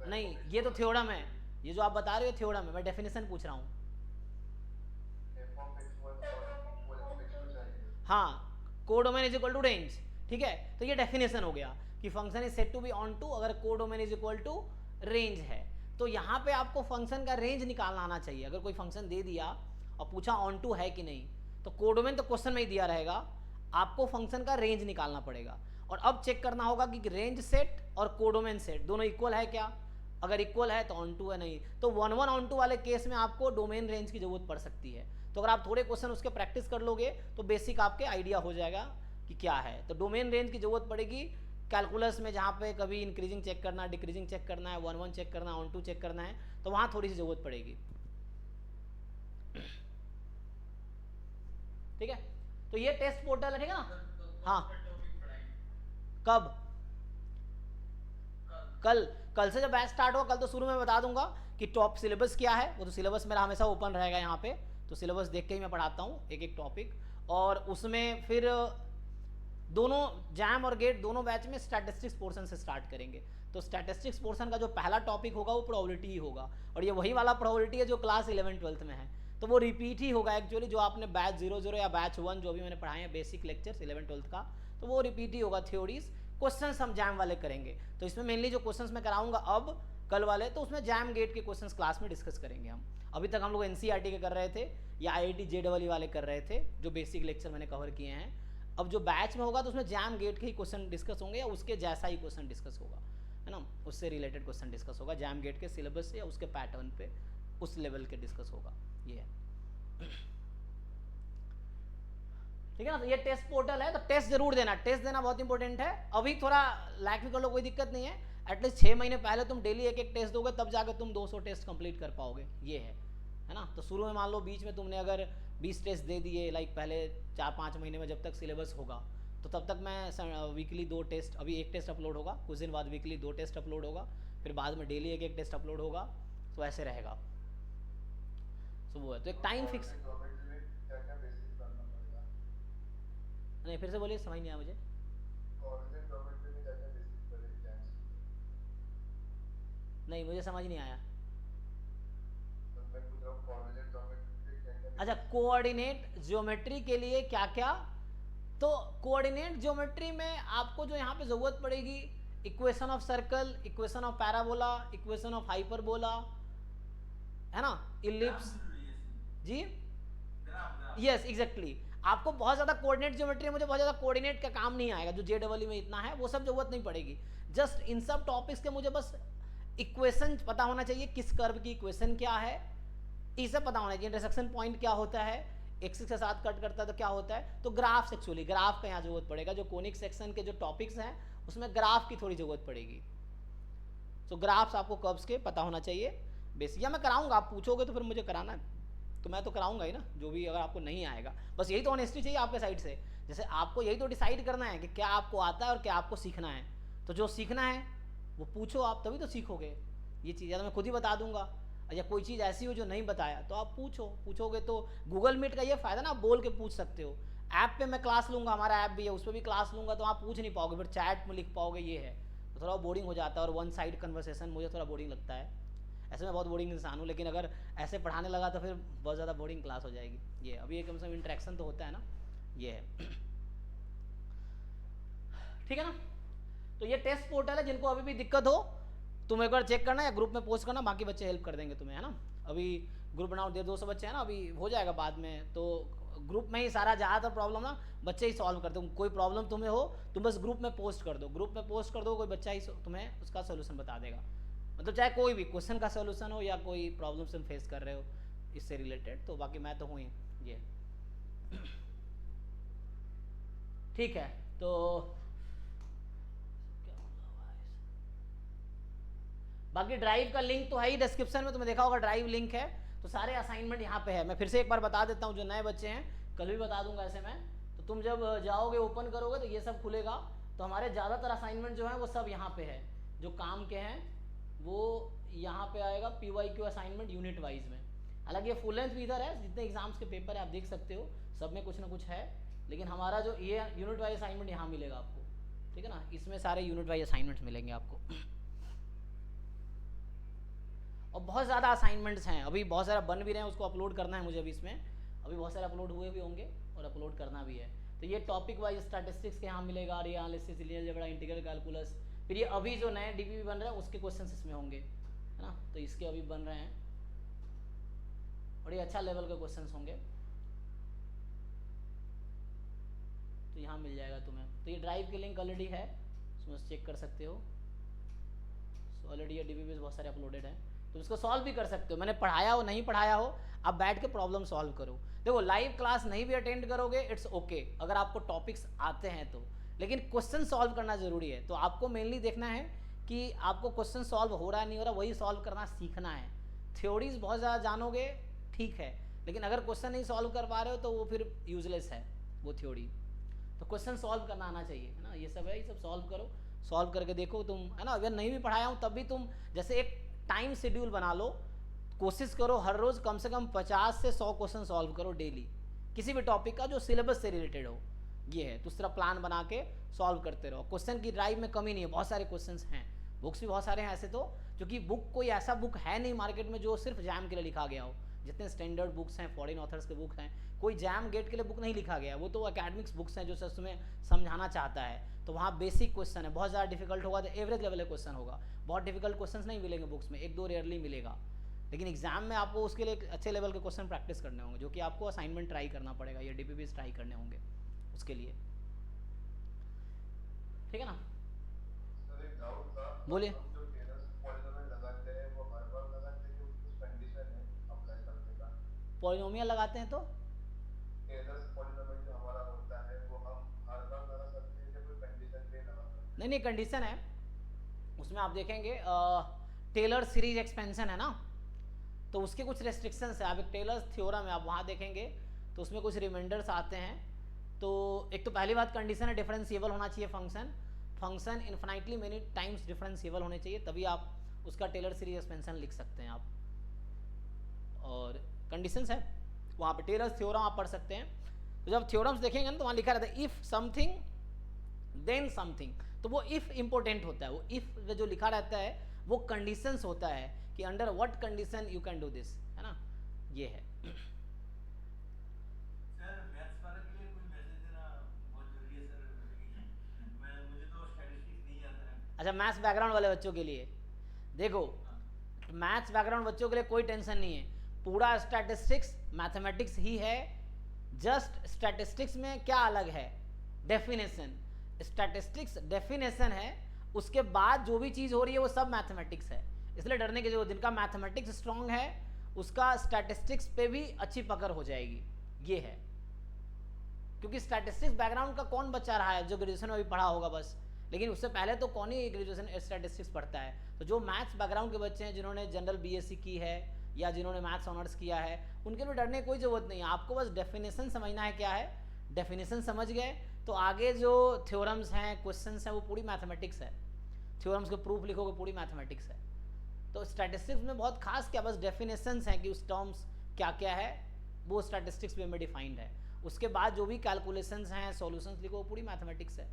नहीं ये तो थ्योरम है, ये जो आप बता रहे हो थ्योरम है, मैं डेफिनेशन पूछ रहा हूँ। हाँ codomain is equal to range, ठीक है, तो ये डेफिनेशन हो गया कि function is set to be onto अगर codomain is equal to range है। तो यहाँ पे आपको फंक्शन का रेंज निकालना आना चाहिए। अगर कोई फंक्शन दे दिया और पूछा ऑन टू है कि नहीं, तो कोडोमेन तो क्वेश्चन में ही दिया रहेगा, आपको फंक्शन का रेंज निकालना पड़ेगा। और अब चेक करना होगा कि रेंज सेट और कोडोमेन सेट दोनों इक्वल है क्या। अगर इक्वल है तो ऑन टू है, नहीं तो 1 1 ऑन टू वाले केस में आपको डोमेन रेंज की जरूरत पड़ सकती है। तो अगर आप थोड़े क्वेश्चन उसके प्रैक्टिस कर लोगे तो बेसिक आपके आइडिया हो जाएगा कि क्या है। तो डोमेन रेंज की जरूरत पड़ेगी कैलकुलस में, जहाँ पे कभी इंक्रीजिंग चेक करना है, डिक्रीजिंग चेक करना है, 1 1 चेक करना है, ऑन टू चेक करना है, तो वहाँ थोड़ी सी जरूरत पड़ेगी। ठीक है, तो ये टेस्ट पोर्टल है, ठीक है ना। हाँ, कब? कल। कल से जब बैच स्टार्ट होगा, कल तो शुरू में बता दूंगा कि टॉप सिलेबस क्या है। वो तो सिलेबस मेरा हमेशा ओपन रहेगा यहाँ पे, तो सिलेबस देख के ही मैं पढ़ाता हूँ एक एक टॉपिक। और उसमें फिर दोनों जैम और गेट दोनों बैच में स्टैटिस्टिक्स पोर्शन से स्टार्ट करेंगे। तो स्टैटिस्टिक्स पोर्शन का जो पहला टॉपिक होगा वो प्रोबेबिलिटी ही होगा, और ये वही वाला प्रोबेबिलिटी है जो क्लास 11 12 में है। तो वो रिपीट ही होगा एक्चुअली, जो आपने बैच 0 0 या बैच 1 जो भी मैंने पढ़ाए हैं बेसिक लेक्चर्स 11 12 का, तो वो रिपीट ही होगा। थ्योरीज क्वेश्चंस हम जैम वाले करेंगे। तो इसमें मेनली जो क्वेश्चंस मैं कराऊंगा अब कल वाले, तो उसमें जैम गेट के क्वेश्चंस क्लास में डिस्कस करेंगे हम। अभी तक हम लोग एनसीईआरटी के कर रहे थे या आईआईटी जेईई वाले कर रहे थे, जो बेसिक लेक्चर मैंने कवर किए हैं। अब जो बैच में होगा तो उसमें जैम गेट के ही क्वेश्चन डिस्कस होंगे या उसके जैसा ही क्वेश्चन डिस्कस होगा, है ना, उससे रिलेटेड क्वेश्चन डिस्कस होगा। जैम गेट के सिलेबस से या उसके पैटर्न पे उस लेवल के डिस्कस होगा। ये है, ठीक है ना। तो ये टेस्ट पोर्टल है, तो टेस्ट जरूर देना, टेस्ट देना बहुत इंपॉर्टेंट है। अभी थोड़ा लैक भी कर लो, कोई दिक्कत नहीं है। एटलीस्ट 6 महीने पहले तुम डेली एक एक टेस्ट दोगे, तब जाकर तुम 200 टेस्ट कंप्लीट कर पाओगे। ये है ना। तो शुरू में मान लो बीच में तुमने अगर 20 टेस्ट दे दिए, लाइक पहले 4 5 महीने में जब तक सिलेबस होगा, तो तब तक मैं वीकली 2 टेस्ट, अभी 1 टेस्ट अपलोड होगा, कुछ दिन बाद वीकली 2 टेस्ट अपलोड होगा, फिर बाद में डेली एक एक टेस्ट अपलोड होगा, तो ऐसे रहेगा। तो वो है, तो एक टाइम फिक्स। नहीं, फिर से बोलिए, समझ नहीं आया मुझे। नहीं, मुझे समझ नहीं आया। अच्छा, कोऑर्डिनेट ज्योमेट्री के लिए क्या क्या? तो कोऑर्डिनेट ज्योमेट्री में आपको जो यहाँ पे जरूरत पड़ेगी, equation of circle, equation of parabola, equation of hyperbola, है ना, इलिप्स। जी, यस एग्जैक्टली। आपको बहुत ज़्यादा कोऑर्डिनेट ज्योमेट्री, मुझे बहुत ज़्यादा कोऑर्डिनेट का काम नहीं आएगा, जो जेडब्ल्यू में इतना है वो सब जरूरत नहीं पड़ेगी। जस्ट इन सब टॉपिक्स के मुझे बस इक्वेशन पता होना चाहिए, किस कर्व की इक्वेशन क्या है, ये सब पता होना चाहिए। इंटरसेक्शन पॉइंट क्या होता है, एक्सिस के साथ कट करता है तो क्या होता है। तो ग्राफ्स, एक्चुअली ग्राफ का यहाँ जरूरत पड़ेगा, जो कोनिक सेक्शन के जो टॉपिक्स हैं उसमें ग्राफ की थोड़ी जरूरत पड़ेगी। तो ग्राफ्स आपको कर्व्स के पता होना चाहिए बेसिक, या मैं कराऊंगा, आप पूछोगे तो फिर मुझे कराना है तो मैं तो कराऊंगा ही ना, जो भी अगर आपको नहीं आएगा। बस यही तो ऑनेस्टी चाहिए आपके साइड से। जैसे आपको यही तो डिसाइड करना है कि क्या आपको आता है और क्या आपको सीखना है। तो जो सीखना है वो पूछो आप, तभी तो सीखोगे। ये चीज़ या तो मैं खुद ही बता दूंगा, या कोई चीज़ ऐसी हो जो नहीं बताया तो आप पूछोगे। तो गूगल मीट का ये फ़ायदा ना, आप बोल के पूछ सकते हो। ऐप पे मैं क्लास लूँगा, हमारा ऐप भी है, उस पर भी क्लास लूँगा, तो आप पूछ नहीं पाओगे, फिर चैट में लिख पाओगे, ये है तो थोड़ा बोरिंग हो जाता है। और वन साइड कन्वर्सेशन मुझे थोड़ा बोरिंग लगता है। ऐसे मैं बहुत बोरिंग इंसान हूँ, लेकिन अगर ऐसे पढ़ाने लगा तो फिर बहुत ज़्यादा बोरिंग क्लास हो जाएगी। ये अभी एक कम से कम इंटरेक्शन तो होता है ना, ये है। ठीक है ना। तो ये टेस्ट पोर्टल है, जिनको अभी भी दिक्कत हो तुम एक बार चेक करना या ग्रुप में पोस्ट करना, बाकी बच्चे हेल्प कर देंगे तुम्हें, है ना। अभी ग्रुप बनाओ, 150 बच्चे हैं ना, अभी हो जाएगा बाद में। तो ग्रुप में ही सारा ज़्यादातर प्रॉब्लम ना बच्चे ही सॉल्व करते हो। कोई प्रॉब्लम तुम्हें हो तुम बस ग्रुप में पोस्ट कर दो, ग्रुप में पोस्ट कर दो, कोई बच्चा ही तुम्हें उसका सोल्यूशन बता देगा। मतलब चाहे कोई भी क्वेश्चन का सोल्यूशन हो या कोई प्रॉब्लम तुम फेस कर रहे हो इससे रिलेटेड, तो बाकी मैं तो हूँ ही। ये ठीक है। तो बाकी ड्राइव का लिंक तो है ही डिस्क्रिप्शन में, तुम्हें देखा होगा ड्राइव लिंक है। तो सारे असाइनमेंट यहाँ पे है। मैं फिर से एक बार बता देता हूँ, जो नए बच्चे हैं कल भी बता दूंगा ऐसे मैं। तो तुम जब जाओगे ओपन करोगे तो ये सब खुलेगा। तो हमारे ज़्यादातर असाइनमेंट जो है वो सब यहाँ पे है, जो काम के हैं वो यहाँ पे आएगा। PYQ असाइनमेंट यूनिट वाइज में, हालांकि ये फुल लेंथ भी इधर है, जितने एग्जाम्स के पेपर है आप देख सकते हो सब में कुछ ना कुछ है। लेकिन हमारा जो ये यूनिट वाइज असाइनमेंट यहाँ मिलेगा आपको, ठीक है ना। इसमें सारे यूनिट वाइज असाइनमेंट्स मिलेंगे आपको। और बहुत ज़्यादा असाइनमेंट्स हैं, अभी बहुत सारा बन भी रहे हैं, उसको अपलोड करना है मुझे अभी। इसमें अभी बहुत सारे अपलोड हुए भी होंगे और अपलोड करना भी है। तो ये टॉपिक वाइज स्टैटिस्टिक्स के यहाँ मिलेगा, रे analysis, linear algebra, integral calculus. फिर ये अभी जो नए डीपीपी बन रहे हैं उसके क्वेश्चंस इसमें होंगे, है ना। तो इसके अभी बन रहे हैं और ये अच्छा लेवल के क्वेश्चंस होंगे, तो यहाँ मिल जाएगा तुम्हें। तो ये ड्राइव की लिंक ऑलरेडी है, उसमें चेक कर सकते हो। ऑलरेडी ये DBBS बहुत सारे अपलोडेड हैं, तुम इसको सॉल्व भी कर सकते हो। मैंने पढ़ाया हो नहीं पढ़ाया हो, आप बैठ के प्रॉब्लम सॉल्व करो। देखो लाइव क्लास नहीं भी अटेंड करोगे इट्स ओके अगर आपको टॉपिक्स आते हैं तो, लेकिन क्वेश्चन सॉल्व करना जरूरी है। तो आपको मेनली देखना है कि आपको क्वेश्चन सॉल्व हो रहा है नहीं हो रहा, वही सॉल्व करना सीखना है। थ्योरीज बहुत ज़्यादा जानोगे ठीक है, लेकिन अगर क्वेश्चन नहीं सॉल्व कर पा रहे हो तो वो फिर यूजलेस है वो थ्योरी। तो क्वेश्चन सॉल्व करना आना चाहिए, है ना। ये सब है, ये सब सॉल्व करो, सॉल्व करके देखो तुम, है ना। अगर नहीं भी पढ़ाया हूँ तब भी तुम जैसे एक टाइम शेड्यूल बना लो, कोशिश करो हर रोज़ कम से कम 50 से 100 क्वेश्चन सॉल्व करो डेली, किसी भी टॉपिक का जो सिलेबस से रिलेटेड हो। ये है, तो उस तरह प्लान बना के सॉल्व करते रहो। क्वेश्चन की ड्राइव में कमी नहीं है, बहुत सारे क्वेश्चंस हैं, बुक्स भी बहुत सारे हैं ऐसे तो, क्योंकि बुक कोई ऐसा बुक है नहीं मार्केट में जो सिर्फ जैम के लिए लिखा गया हो। जितने स्टैंडर्ड बुक्स हैं, फॉरेन ऑथर्स के बुक हैं, कोई जैम गेट के लिए बुक नहीं लिखा गया, वो तो एकेडमिक्स बुक्स हैं जो सच में समझाना चाहता है। तो वहाँ बेसिक क्वेश्चन है, बहुत ज़्यादा डिफिकल्ट होगा तो एवरेज लेवल का क्वेश्चन होगा, बहुत डिफिकल्ट क्वेश्चन नहीं मिलेंगे बुक्स में, एक दो रेयरली मिलेगा। लेकिन एग्जाम में आपको उसके लिए अच्छे लेवल के क्वेश्चन प्रैक्टिस करने होंगे, जो कि आपको असाइनमेंट ट्राई करना पड़ेगा या DBBS ट्राई करने होंगे उसके लिए, ठीक है ना। सर एक डाउट था, बोलिए। हम जो टेलर्स पॉलिनोमियल लगाते हैं वो हर बार लगाते हैं कि कुछ कंडीशन है अप्लाई करने का? पॉलिनोमियल लगाते हैं तो टेलर्स पॉलिनोमियल जो हमारा होता है वो हम हर बार लगा सकते हैं या कोई कंडीशन पे लगा सकते हैं? नहीं, कंडीशन है उसमें। आप देखेंगे टेलर सीरीज एक्सपेंशन है ना, तो उसके कुछ रेस्ट्रिक्शंस है। आप एक टेलर्स थ्योरम है, आप वहाँ देखेंगे तो उसमें कुछ रिमाइंडर्स आते हैं। तो एक तो पहली बात कंडीशन है डिफरेंशिएबल होना चाहिए function infinitely many times differentiable होने चाहिए, तभी आप उसका टेलर सीरीज एक्सपेंशन लिख सकते हैं आप। और कंडीशंस है वहाँ पे, टेलर्स थ्योरम आप पढ़ सकते हैं। तो जब थ्योरम्स देखेंगे ना तो वहाँ लिखा रहता है इफ़ समथिंग देन समथिंग, तो वो इफ़ इम्पोर्टेंट होता है। वो इफ़ जो लिखा रहता है वो कंडीशंस होता है कि under what condition you can do this, है ना। ये है। सर मैथ्स वाले के लिए कोई मैसेज देना बहुत जरूरी है सर। मुझे तो स्टैटिस्टिक्स नहीं आता है। अच्छा, मैथ्स बैकग्राउंड वाले बच्चों के लिए देखो, मैथ्स बैकग्राउंड बच्चों के लिए कोई टेंशन नहीं है, पूरा स्टैटिस्टिक्स मैथमेटिक्स ही है। जस्ट स्टैटिस्टिक्स में क्या अलग है, डेफिनेशन। स्टैटिस्टिक्स डेफिनेशन है, उसके बाद जो भी चीज़ हो रही है वो सब मैथमेटिक्स है। इसलिए डरने की जरूरत, जिनका मैथमेटिक्स स्ट्रांग है उसका स्टैटिस्टिक्स पे भी अच्छी पकड़ हो जाएगी। ये है, क्योंकि स्टैटिस्टिक्स बैकग्राउंड का कौन बच्चा रहा है जो ग्रेजुएशन में भी पढ़ा होगा बस, लेकिन उससे पहले तो कौन ही ग्रेजुएशन स्टैटिस्टिक्स पढ़ता है। तो जो मैथ्स बैकग्राउंड के बच्चे हैं, जिन्होंने जनरल BSc की है या जिन्होंने मैथ्स ऑनर्स किया है, उनके लिए डरने की कोई ज़रूरत नहीं है। आपको बस डेफिनेशन समझना है क्या है, डेफिनेशन समझ गए तो आगे जो थ्योरम्स हैं, क्वेश्चंस हैं, वो पूरी मैथमेटिक्स है। थ्योरम्स के प्रूफ लिखोगे पूरी मैथमेटिक्स है। तो स्टैटिस्टिक्स में बहुत खास क्या, बस डेफिनेशंस हैं कि उस टर्म्स क्या क्या है, वो स्टैटिस्टिक्स वे में डिफाइंड है। उसके बाद जो भी कैलकुलेशंस हैं, सॉल्यूशंस लिखो, वो पूरी मैथमेटिक्स है।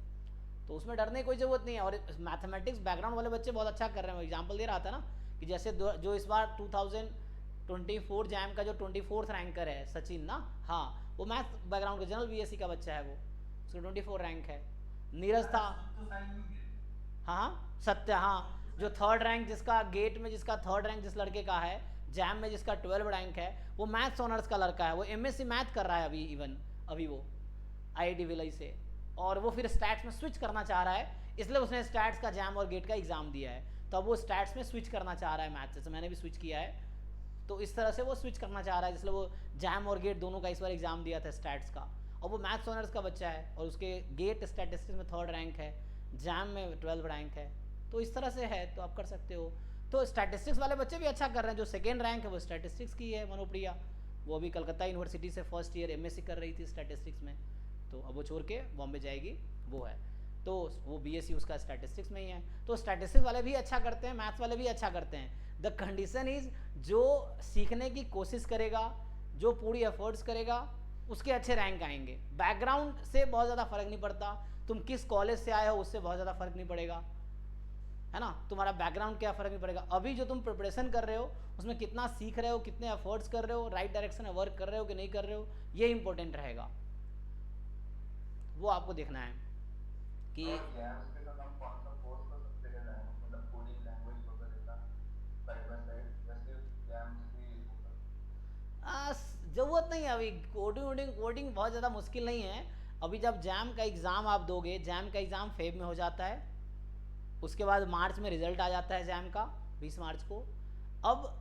तो उसमें डरने की कोई ज़रूरत नहीं है। और मैथमेटिक्स बैकग्राउंड वाले बच्चे बहुत अच्छा कर रहे हैं। एग्जाम्पल दे रहा था ना कि जैसे जो इस बार 2024 जैम का जो 24th रैंकर है सचिन ना, हाँ, वो मैथ बैकग्राउंड का जनरल BSc का बच्चा है, वो उसका 24 रैंक है। नीरज था, तो साइंस में गए। हाँ सत्य, हाँ, जो 3rd रैंक जिसका गेट में, जिसका 3rd रैंक जिस लड़के का है, जैम में जिसका 12 रैंक है, वो मैथ्स ऑनर्स का लड़का है। वो MSc मैथ कर रहा है अभी, अभी वो IIT भिलाई से, और वो फिर स्टैट्स में स्विच करना चाह रहा है, इसलिए उसने स्टैट्स का जैम और गेट का एग्जाम दिया है। तो अब वो स्टैट्स में स्विच करना चाह रहा है मैथ्स से, मैंने भी स्विच किया है। तो इस तरह से वो स्विच करना चाह रहा है, इसलिए वो जैम और गेट दोनों का इस बार एग्जाम दिया था स्टैट्स का। और वो मैथ्स ऑनर्स का बच्चा है और उसके गेट स्टैटिस्टिक्स में 3rd रैंक है, जैम में 12 रैंक है। तो इस तरह से है, तो आप कर सकते हो। तो स्टैटिस्टिक्स वाले बच्चे भी अच्छा कर रहे हैं। जो 2nd रैंक है वो स्टैटिस्टिक्स की है, मनोप्रिया, वो अभी कलकत्ता यूनिवर्सिटी से 1st ईयर MSc कर रही थी स्टैटिस्टिक्स में, तो अब वो छोड़ के बॉम्बे जाएगी, वो है। तो वो BSc उसका स्टैटिस्टिक्स में ही है। तो स्टैटिस्टिक्स वाले भी अच्छा करते हैं, मैथ्स वाले भी अच्छा करते हैं। द कंडीशन इज जो सीखने की कोशिश करेगा, जो पूरी एफर्ट्स करेगा, उसके अच्छे रैंक आएंगे। बैकग्राउंड से बहुत ज़्यादा फर्क नहीं पड़ता, तुम किस कॉलेज से आए हो उससे बहुत ज़्यादा फर्क नहीं पड़ेगा, है ना। तुम्हारा बैकग्राउंड क्या फ़र्क नहीं पड़ेगा। अभी जो तुम प्रिपरेशन कर रहे हो उसमें कितना सीख रहे हो, कितने एफर्ट्स कर रहे हो, राइट डायरेक्शन में वर्क कर रहे हो कि नहीं कर रहे हो, ये इंपॉर्टेंट रहेगा। वो आपको देखना है कि जैम्स के साथ हम कौन सा कोर्स कर सकते हैं, मतलब कोडिंग लैंग्वेज वगैरह का साइड बाय साइड, जैसे जैम्स की ज़रूरत नहीं है अभी। कोडिंग बहुत ज़्यादा मुश्किल नहीं है। अभी जब जैम का एग्ज़ाम आप दोगे, जैम का एग्ज़ाम फेब में हो जाता है, उसके बाद मार्च में रिजल्ट आ जाता है एग्जाम का 20 मार्च को। अब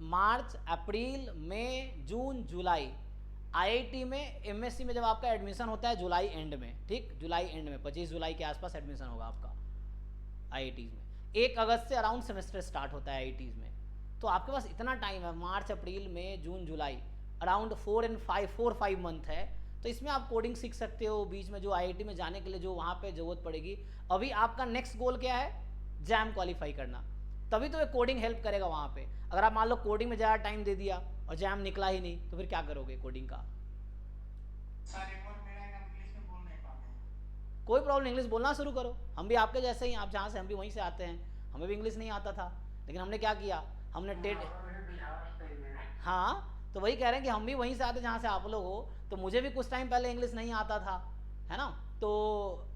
मार्च, अप्रैल, मई, जून, जुलाई, आईआईटी में एमएससी में जब आपका एडमिशन होता है जुलाई एंड में, ठीक, जुलाई एंड में 25 जुलाई के आसपास एडमिशन होगा आपका आईआईटी में। 1 अगस्त से अराउंड सेमेस्टर स्टार्ट होता है आईआईटी में। तो आपके पास इतना टाइम है, मार्च, अप्रैल, मई, जून, जुलाई, अराउंड 4-5 मंथ है। तो इसमें आप कोडिंग सीख सकते हो बीच में, जो आईआईटी में जाने के लिए जो वहाँ पे ज़रूरत पड़ेगी। अभी आपका नेक्स्ट गोल क्या है? जैम क्वालिफाई करना, तभी तो ये कोडिंग हेल्प करेगा वहाँ पे। अगर आप मान लो कोडिंग में ज़्यादा टाइम दे दिया और जैम निकला ही नहीं, तो फिर क्या करोगे कोडिंग का? सर एक बार मेरा इंग्लिश में बोल नहीं पाते। कोई प्रॉब्लम, इंग्लिश बोलना शुरू करो। हम भी आपके जैसे ही, आप जहाँ से, हम भी वहीं से आते हैं। हमें भी इंग्लिश नहीं आता था, लेकिन हमने क्या किया, हमने हाँ, तो वही कह रहे हैं कि हम भी वहीं से आते जहाँ से आप लोग हो। तो मुझे भी कुछ टाइम पहले इंग्लिश नहीं आता था, है ना। तो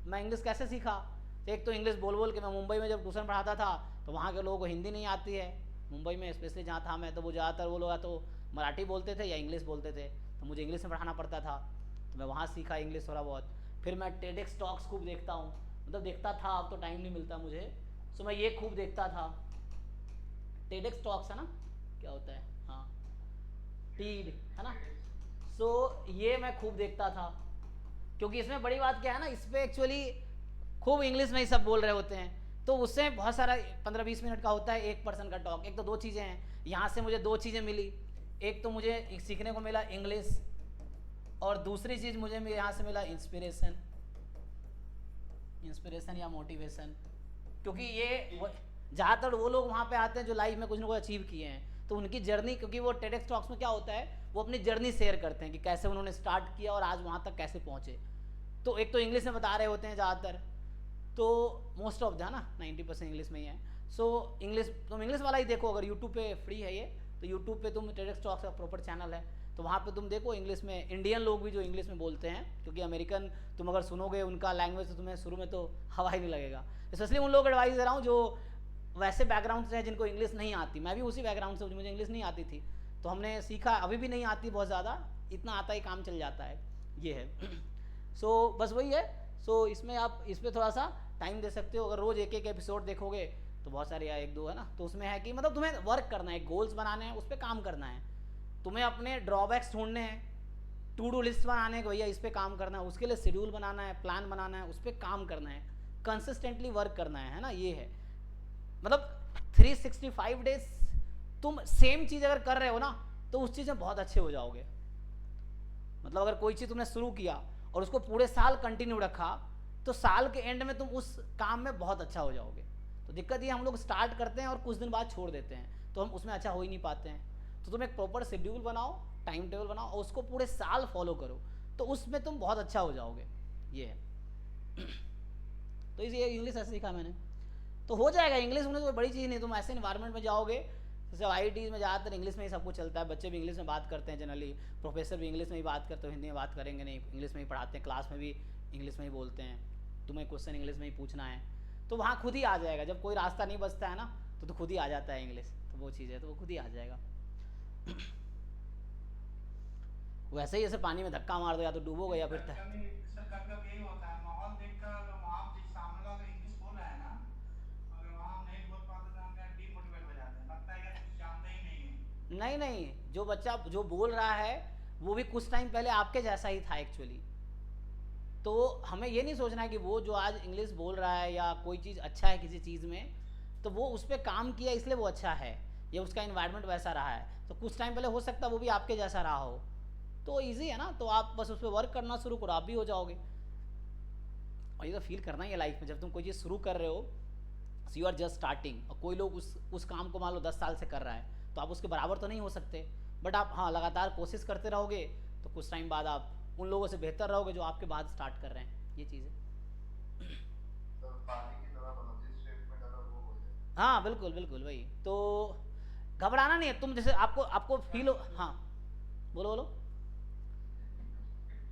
मैं इंग्लिश कैसे सीखा? एक तो इंग्लिश बोल बोल के, मैं मुंबई में जब ट्यूशन पढ़ाता था तो वहाँ के लोगों को हिंदी नहीं आती है। मुंबई में स्पेशली जहाँ था मैं, तो वो ज़्यादातर वो लोग या तो मराठी बोलते थे या इंग्लिश बोलते थे, तो मुझे इंग्लिश में पढ़ाना पड़ता था। तो मैं वहाँ सीखा इंग्लिश थोड़ा बहुत। फिर मैं टेडेक्स टॉक्स खूब देखता हूँ, मतलब देखता था, अब तो टाइम नहीं मिलता मुझे। सो मैं ये खूब देखता था, टेडेक्स टॉक्स है ना, क्या होता है, हाँ, टीड है ना। सो ये मैं खूब देखता था, क्योंकि इसमें बड़ी बात क्या है ना, इस पर एक्चुअली खूब इंग्लिश में ही सब बोल रहे होते हैं। तो उससे बहुत सारा 15-20 मिनट का होता है एक पर्सन का टॉक। एक तो 2 चीज़ें हैं, यहाँ से मुझे 2 चीज़ें मिली। एक तो मुझे सीखने को मिला इंग्लिश, और दूसरी चीज़ मुझे यहाँ से मिला इंस्पिरेशन या मोटिवेशन। क्योंकि ये ज़्यादातर वो लोग वहाँ पे आते हैं जो लाइफ में कुछ ना कुछ अचीव किए हैं, तो उनकी जर्नी, क्योंकि वो टेडेक्स टॉक्स में क्या होता है, वो अपनी जर्नी शेयर करते हैं कि कैसे उन्होंने स्टार्ट किया और आज वहाँ तक कैसे पहुँचे। तो एक तो इंग्लिश में बता रहे होते हैं ज़्यादातर, तो मोस्ट ऑफ द है ना 90% इंग्लिश में ही है। सो इंग्लिश, तुम इंग्लिश वाला ही देखो। अगर यूट्यूब पे फ्री है ये, तो यूट्यूब पे तुम टेडेक्स टॉक्स का प्रॉपर चैनल है, तो वहाँ पे तुम देखो इंग्लिश में। इंडियन लोग भी जो इंग्लिश में बोलते हैं, क्योंकि अमेरिकन तुम अगर सुनोगे उनका लैंग्वेज, तो तुम्हें शुरू में तो हवा ही नहीं लगेगा। स्पेशली उन लोगों को एडवाइस दे रहा हूँ जो वैसे बैकग्राउंड से हैं, जिनको इंग्लिश नहीं आती। मैं भी उसी बैकग्राउंड से, मुझे इंग्लिश नहीं आती थी, तो हमने सीखा। अभी भी नहीं आती बहुत ज़्यादा, इतना आता ही काम चल जाता है, ये है। सो बस वही है। सो इसमें आप इस पर थोड़ा सा टाइम दे सकते हो। अगर रोज़ एक एपिसोड देखोगे तो बहुत सारे, या 1-2 है ना, तो उसमें है कि मतलब तुम्हें वर्क करना है, गोल्स बनाने हैं, उस पर काम करना है। तुम्हें अपने ड्रॉबैक्स ढूंढने हैं, टू डू लिस्ट बनाने के, भैया इस पर काम करना है, उसके लिए शेड्यूल बनाना है, प्लान बनाना है, उस पर काम करना है, कंसिस्टेंटली वर्क करना है ना, ये है। मतलब 365 डेज तुम सेम चीज़ अगर कर रहे हो ना, तो उस चीज़ में बहुत अच्छे हो जाओगे। मतलब अगर कोई चीज़ तुमने शुरू किया और उसको पूरे साल कंटिन्यू रखा, तो साल के एंड में तुम उस काम में बहुत अच्छा हो जाओगे। तो दिक्कत ये, हम लोग स्टार्ट करते हैं और कुछ दिन बाद छोड़ देते हैं, तो हम उसमें अच्छा हो ही नहीं पाते हैं। तो तुम एक प्रॉपर शेड्यूल बनाओ, टाइम टेबल बनाओ, और उसको पूरे साल फॉलो करो, तो उसमें तुम बहुत अच्छा हो जाओगे, ये है। तो इसे इंग्लिश ऐसे सीखा मैंने, तो हो जाएगा। इंग्लिश होने कोई बड़ी चीज़ नहीं। तुम ऐसे इन्वायरमेंट में जाओगे, जैसे आईआईटी में ज़्यादातर इंग्लिश में ही सब कुछ चलता है, बच्चे भी इंग्लिश में बात करते हैं जनरली, प्रोफेसर भी इंग्लिश में ही बात करते हो, हिंदी में बात करेंगे नहीं, इंग्लिश में ही पढ़ाते हैं, क्लास में भी इंग्लिश में ही बोलते हैं। तुम्हें क्वेश्चन इंग्लिश में ही पूछना है, तो वहाँ खुद ही आ जाएगा। जब कोई रास्ता नहीं बचता है ना, तो खुद ही आ जाता है इंग्लिश, तो वो चीज़ है, तो वो खुद ही आ जाएगा। वैसे ही ऐसे पानी में धक्का मार दो, या तो डूबोगे या फिर सर कभी यही होता है, माहौल देखकर वहाँ सामने वाला इंग्लिश बोल रहा है ना, अगर वहाँ नहीं बोल पाते तो हम डीमोटिवेट हो जाते हैं, लगता है कि कुछ जानते ही नहीं है। नहीं, जो बच्चा जो बोल रहा है वो भी कुछ टाइम पहले आपके जैसा ही था एक्चुअली। तो हमें ये नहीं सोचना है कि वो जो आज इंग्लिश बोल रहा है या कोई चीज़ अच्छा है किसी चीज़ में, तो वो उस पर काम किया इसलिए वो अच्छा है, या उसका इन्वायरमेंट वैसा रहा है। तो कुछ टाइम पहले हो सकता है वो भी आपके जैसा रहा हो, तो ईजी है ना। तो आप बस उस पर वर्क करना शुरू करो, आप भी हो जाओगे। और ये तो फील करना ही है लाइफ में, जब तुम कोई चीज़ शुरू कर रहे हो, यू आर जस्ट स्टार्टिंग, और कोई लोग उस काम को मान लो 10 साल से कर रहा है, तो आप उसके बराबर तो नहीं हो सकते, बट आप हाँ लगातार कोशिश करते रहोगे, तो कुछ टाइम बाद आप उन लोगों से बेहतर रहोगे जो आपके बाद स्टार्ट कर रहे हैं, ये चीज़ है। तो पानी की तरह मतलब स्टेट में अगर वो हो जाए, हाँ बिल्कुल बिल्कुल वही। तो घबराना नहीं है, तुम जैसे आपको फील हो। हाँ बोलो बोलो।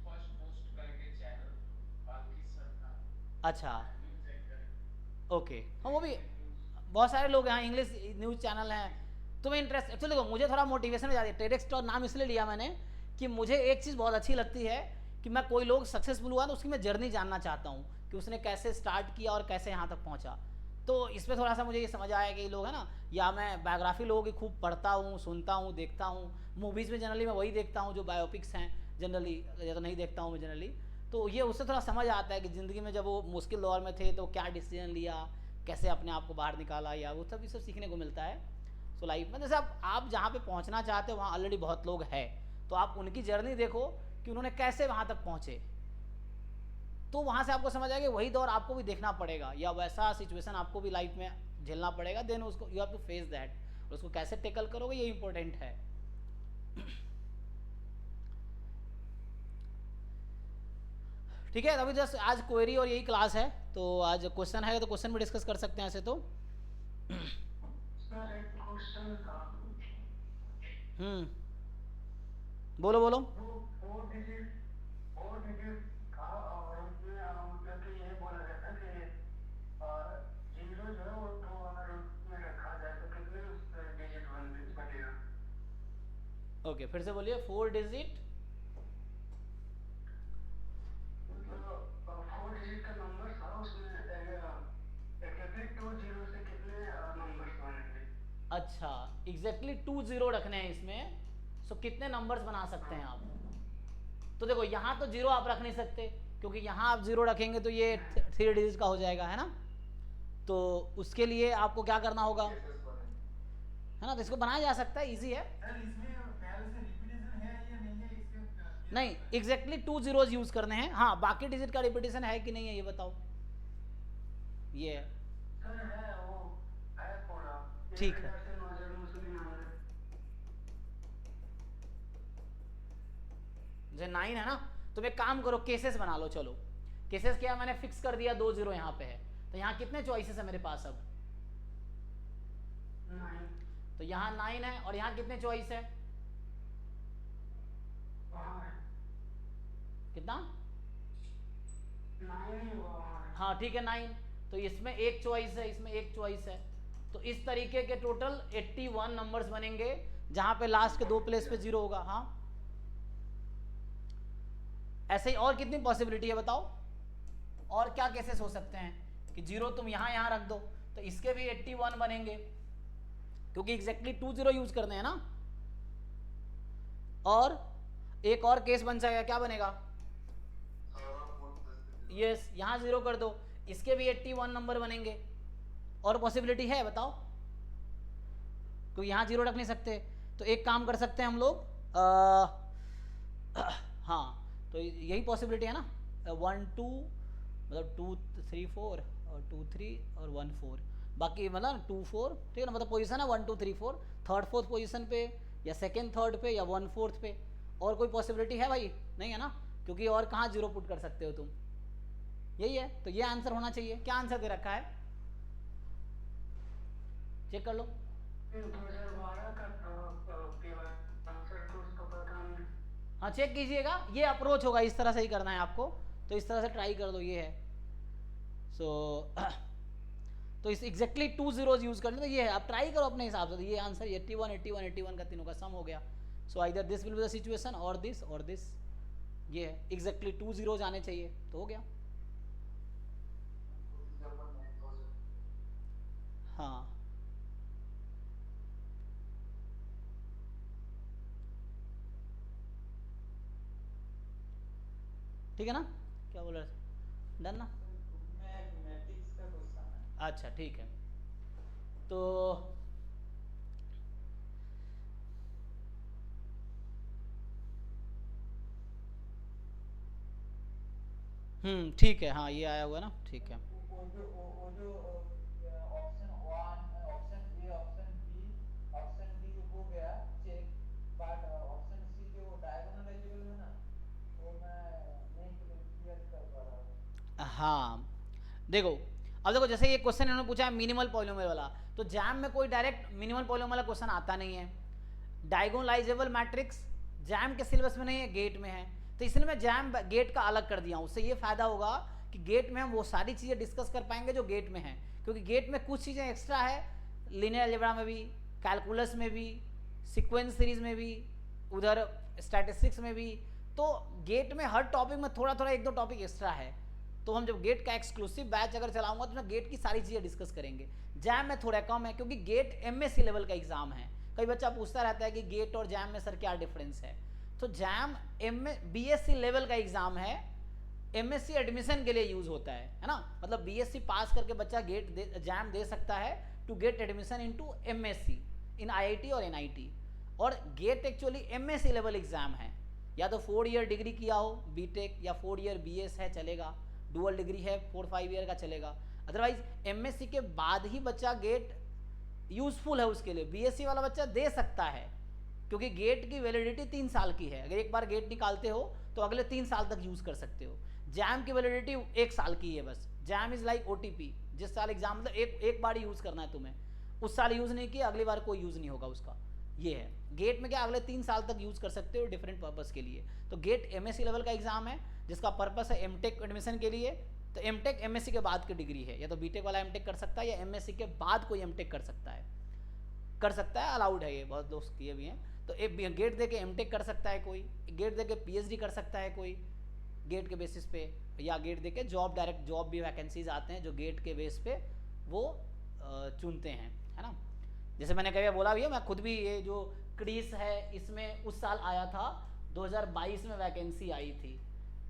फर्स्ट पोस्ट करके चैनल बाकी सर का अच्छा ओके, हाँ वो भी बहुत सारे लोग यहाँ इंग्लिश न्यूज़ चैनल हैं। तुम्हें इंटरेस्ट, एक्चुअली देखो मुझे थोड़ा मोटिवेशन हो जाती है। टेडेक्स टॉक नाम इसलिए लिया मैंने कि मुझे एक चीज़ बहुत अच्छी लगती है कि मैं कोई लोग सक्सेसफुल हुआ तो उसकी मैं जर्नी जानना चाहता हूँ कि कि उसने कैसे स्टार्ट किया और कैसे यहाँ तक पहुँचा। तो इसमें थोड़ा सा मुझे ये समझ आया कि ये लोग है ना, या मैं बायोग्राफी लोगों की खूब पढ़ता हूँ, सुनता हूँ, देखता हूँ। मूवीज़ में जनरली मैं वही देखता हूँ जो बायोपिक्स हैं जनरली, या तो नहीं देखता हूँ मैं जनरली। तो ये उससे थोड़ा समझ आता है कि ज़िंदगी में जब वो मुश्किल दौर में थे तो क्या डिसीजन लिया, कैसे अपने आप को बाहर निकाला, या वो सब ये सब सीखने को मिलता है। सो लाइफ में जैसे आप जहाँ पे पहुँचना चाहते हो वहाँ ऑलरेडी बहुत लोग हैं, तो आप उनकी जर्नी देखो कि उन्होंने कैसे वहाँ तक पहुँचे, तो वहाँ से आपको समझ आएगा वही दौर आपको भी देखना पड़ेगा, या वैसा सिचुएशन आपको भी लाइफ में झेलना पड़ेगा। देन उसको you have to face that, और उसको कैसे टेकल करोगे ये इंपॉर्टेंट है। ठीक है, अभी जस्ट आज क्वेरी और यही क्लास है, तो आज क्वेश्चन है तो क्वेश्चन भी डिस्कस कर सकते हैं ऐसे तो। सर एक क्वेश्चन था, बोलो बोलो। वो 4 डिजिट था और उसमें मतलब कि ये बोला गया था कि जीरो जो है वो 2 अगर उसमें रखा जाए तो कितने उस डिजिट बनेगा? ओके, फिर से बोलिए। 4 डिजिट मतलब 4 डिजिट का नंबर था, उसमें एग्जैक्टली 2 जीरो से कितने नंबर्स बनेंगे? अच्छा, एग्जैक्टली 2 जीरो रखने हैं इसमें, सो कितने नंबर्स बना सकते हैं आप? तो देखो यहाँ तो जीरो आप रख नहीं सकते, क्योंकि यहाँ आप जीरो रखेंगे तो ये 3 डिजिट का हो जाएगा, है ना। तो उसके लिए आपको क्या करना होगा, केसेस बने है ना। तो इसको बनाया जा सकता है, इजी है। सर इसमें पहले से रिपीटेशन है या नहीं है इसके? नहीं, एग्जैक्टली 2 जीरोज यूज करने हैं। हाँ, बाकी डिजिट का रिपीटेशन है कि नहीं है ये बताओ। ये है, सर है, वो है पूरा। ठीक है। 1999 जैसे 9 है ना, तुम एक काम करो, केसेस बना लो। चलो केसेस क्या, मैंने फिक्स कर दिया 2 जीरो यहाँ पे है, तो यहाँ कितने चॉइसेस है मेरे पास अब? 9 तो यहाँ 9 है, और यहाँ कितने चॉइस है? वहाँ है, कितना? 9 ही वहाँ है। हाँ ठीक है, 9। तो इसमें एक चॉइस है, इसमें एक चॉइस है, तो इस तरीके के टोटल 81 नंबर्स बनेंगे, जहां पे लास्ट के 2 प्लेस पे जीरो होगा। हाँ, ऐसे ही और कितनी पॉसिबिलिटी है बताओ, और क्या केसेस हो सकते हैं कि जीरो तुम यहाँ रख दो तो इसके भी 81 बनेंगे, क्योंकि एग्जैक्टली 2 जीरो यूज करने हैं ना। और एक और केस बन जाएगा, क्या बनेगा? यस, यहाँ जीरो कर दो, इसके भी 81 नंबर बनेंगे। और पॉसिबिलिटी है बताओ, क्योंकि यहाँ जीरो रख नहीं सकते, तो एक काम कर सकते हैं हम लोग, हाँ, तो यही पॉसिबिलिटी है ना, 1 2 मतलब 2 3 4 और 2 3 और 1 4, बाकी मतलब 2 4, ठीक है ना। मतलब पोजीशन है 1 2 3 4, थर्ड फोर्थ पोजीशन पे, या सेकंड थर्ड पे, या 1/4 पे। और कोई पॉसिबिलिटी है भाई? नहीं है ना, क्योंकि और कहाँ जीरो पुट कर सकते हो तुम, यही है। तो ये आंसर होना चाहिए। क्या आंसर दे रखा है, चेक कर लो। 2012 का आंसर तो उसको पता नहीं। हाँ चेक कीजिएगा, ये अप्रोच होगा, इस तरह से ही करना है आपको, तो इस तरह से ट्राई कर दो, ये है। सो तो इस एग्जैक्टली 2 जीरोज यूज करने, तो ये है, आप ट्राई करो अपने हिसाब से। तो ये आंसर 81 81 81 का तीनों का सम हो गया। So either this will be the situation और दिस, ये है एग्जैक्टली 2 जीरोज आने चाहिए, तो हो गया। हाँ ठीक है ना, क्या बोल रहे थे, डन ना? मैथमेटिक्स का क्वेश्चन है। अच्छा ठीक है, तो ठीक है, हाँ ये आया हुआ ना, ठीक है। वो जो option 1, option A, option B, option D हो गया चेक, बट ऑप्शन सी जो डायगोनलाइजेबल है ना, वो मैं नहीं क्लियर कर पा रहा हूँ। हाँ देखो, अब देखो जैसे ये क्वेश्चन इन्होंने पूछा है मिनिमल पॉलिनोमियल वाला, तो जैम में कोई डायरेक्ट मिनिमल पॉलिनोमियल वाला क्वेश्चन आता नहीं है। डायगोनलाइजेबल मैट्रिक्स जैम के सिलेबस में नहीं है, गेट में है, तो इसलिए मैं जैम गेट का अलग कर दिया हूँ। उससे ये फायदा होगा कि गेट में हम वो सारी चीज़ें डिस्कस कर पाएंगे जो गेट में हैं, क्योंकि गेट में कुछ चीज़ें एक्स्ट्रा है, लीनियर अलजेब्रा में भी, कैलकुलस में भी, सीक्वेंस सीरीज में भी, उधर स्टैटिस्टिक्स में भी। तो गेट में हर टॉपिक में थोड़ा थोड़ा 1-2 टॉपिक एक्स्ट्रा है, तो हम जब गेट का एक्सक्लूसिव बैच अगर चलाऊंगा तो मैं गेट की सारी चीज़ें डिस्कस करेंगे। जैम में थोड़ा कम है क्योंकि गेट एमएससी लेवल का एग्जाम है। कई बच्चा पूछता रहता है कि गेट और जैम में सर क्या डिफरेंस है। तो जैम बीएससी लेवल का एग्जाम है, एमएससी एडमिशन के लिए यूज होता है ना। मतलब बीएससी पास करके बच्चा जैम दे सकता है to get admission into MSc in IIT और एनआईटी। और GATE actually MSc level exam है, या तो 4 ईयर डिग्री किया हो बीटेक, या 4 ईयर बीएस है चलेगा, डुअल डिग्री है 4-5 ईयर का चलेगा। अदरवाइज एमएससी के बाद ही बच्चा गेट यूजफुल है उसके लिए, बीएससी वाला बच्चा दे सकता है क्योंकि गेट की वैलिडिटी 3 साल की है। अगर एक बार गेट निकालते हो तो अगले 3 साल तक यूज कर सकते हो। जैम की वैलिडिटी 1 साल की है बस। जैम इज लाइक ओटीपी, जिस साल एग्जाम मतलब एक बार ही यूज करना है तुम्हें, उस साल यूज नहीं किया अगली बार कोई यूज नहीं होगा उसका। ये है गेट में क्या अगले 3 साल तक यूज कर सकते हो डिफरेंट पर्पस के लिए। तो गेट एमएससी लेवल का एग्जाम है जिसका पर्पस है एमटेक एडमिशन के लिए। तो एमटेक एमएससी के बाद की डिग्री है, या तो बीटेक वाला एमटेक कर सकता है या एमएससी के बाद कोई एमटेक कर सकता है, अलाउड है, ये बहुत दोस्त किए भी हैं। तो एक गेट दे के एमटेक कर सकता है कोई, गेट दे के पीएचडी कर सकता है कोई गेट के बेसिस पे, या गेट दे के डायरेक्ट जॉब भी वैकेंसीज आते हैं जो गेट के बेस पे वो चुनते हैं, है ना। जैसे मैंने कभी बोला भी है, मैं खुद भी ये जो क्रीस है इसमें उस साल आया था 2022 में वैकेंसी आई थी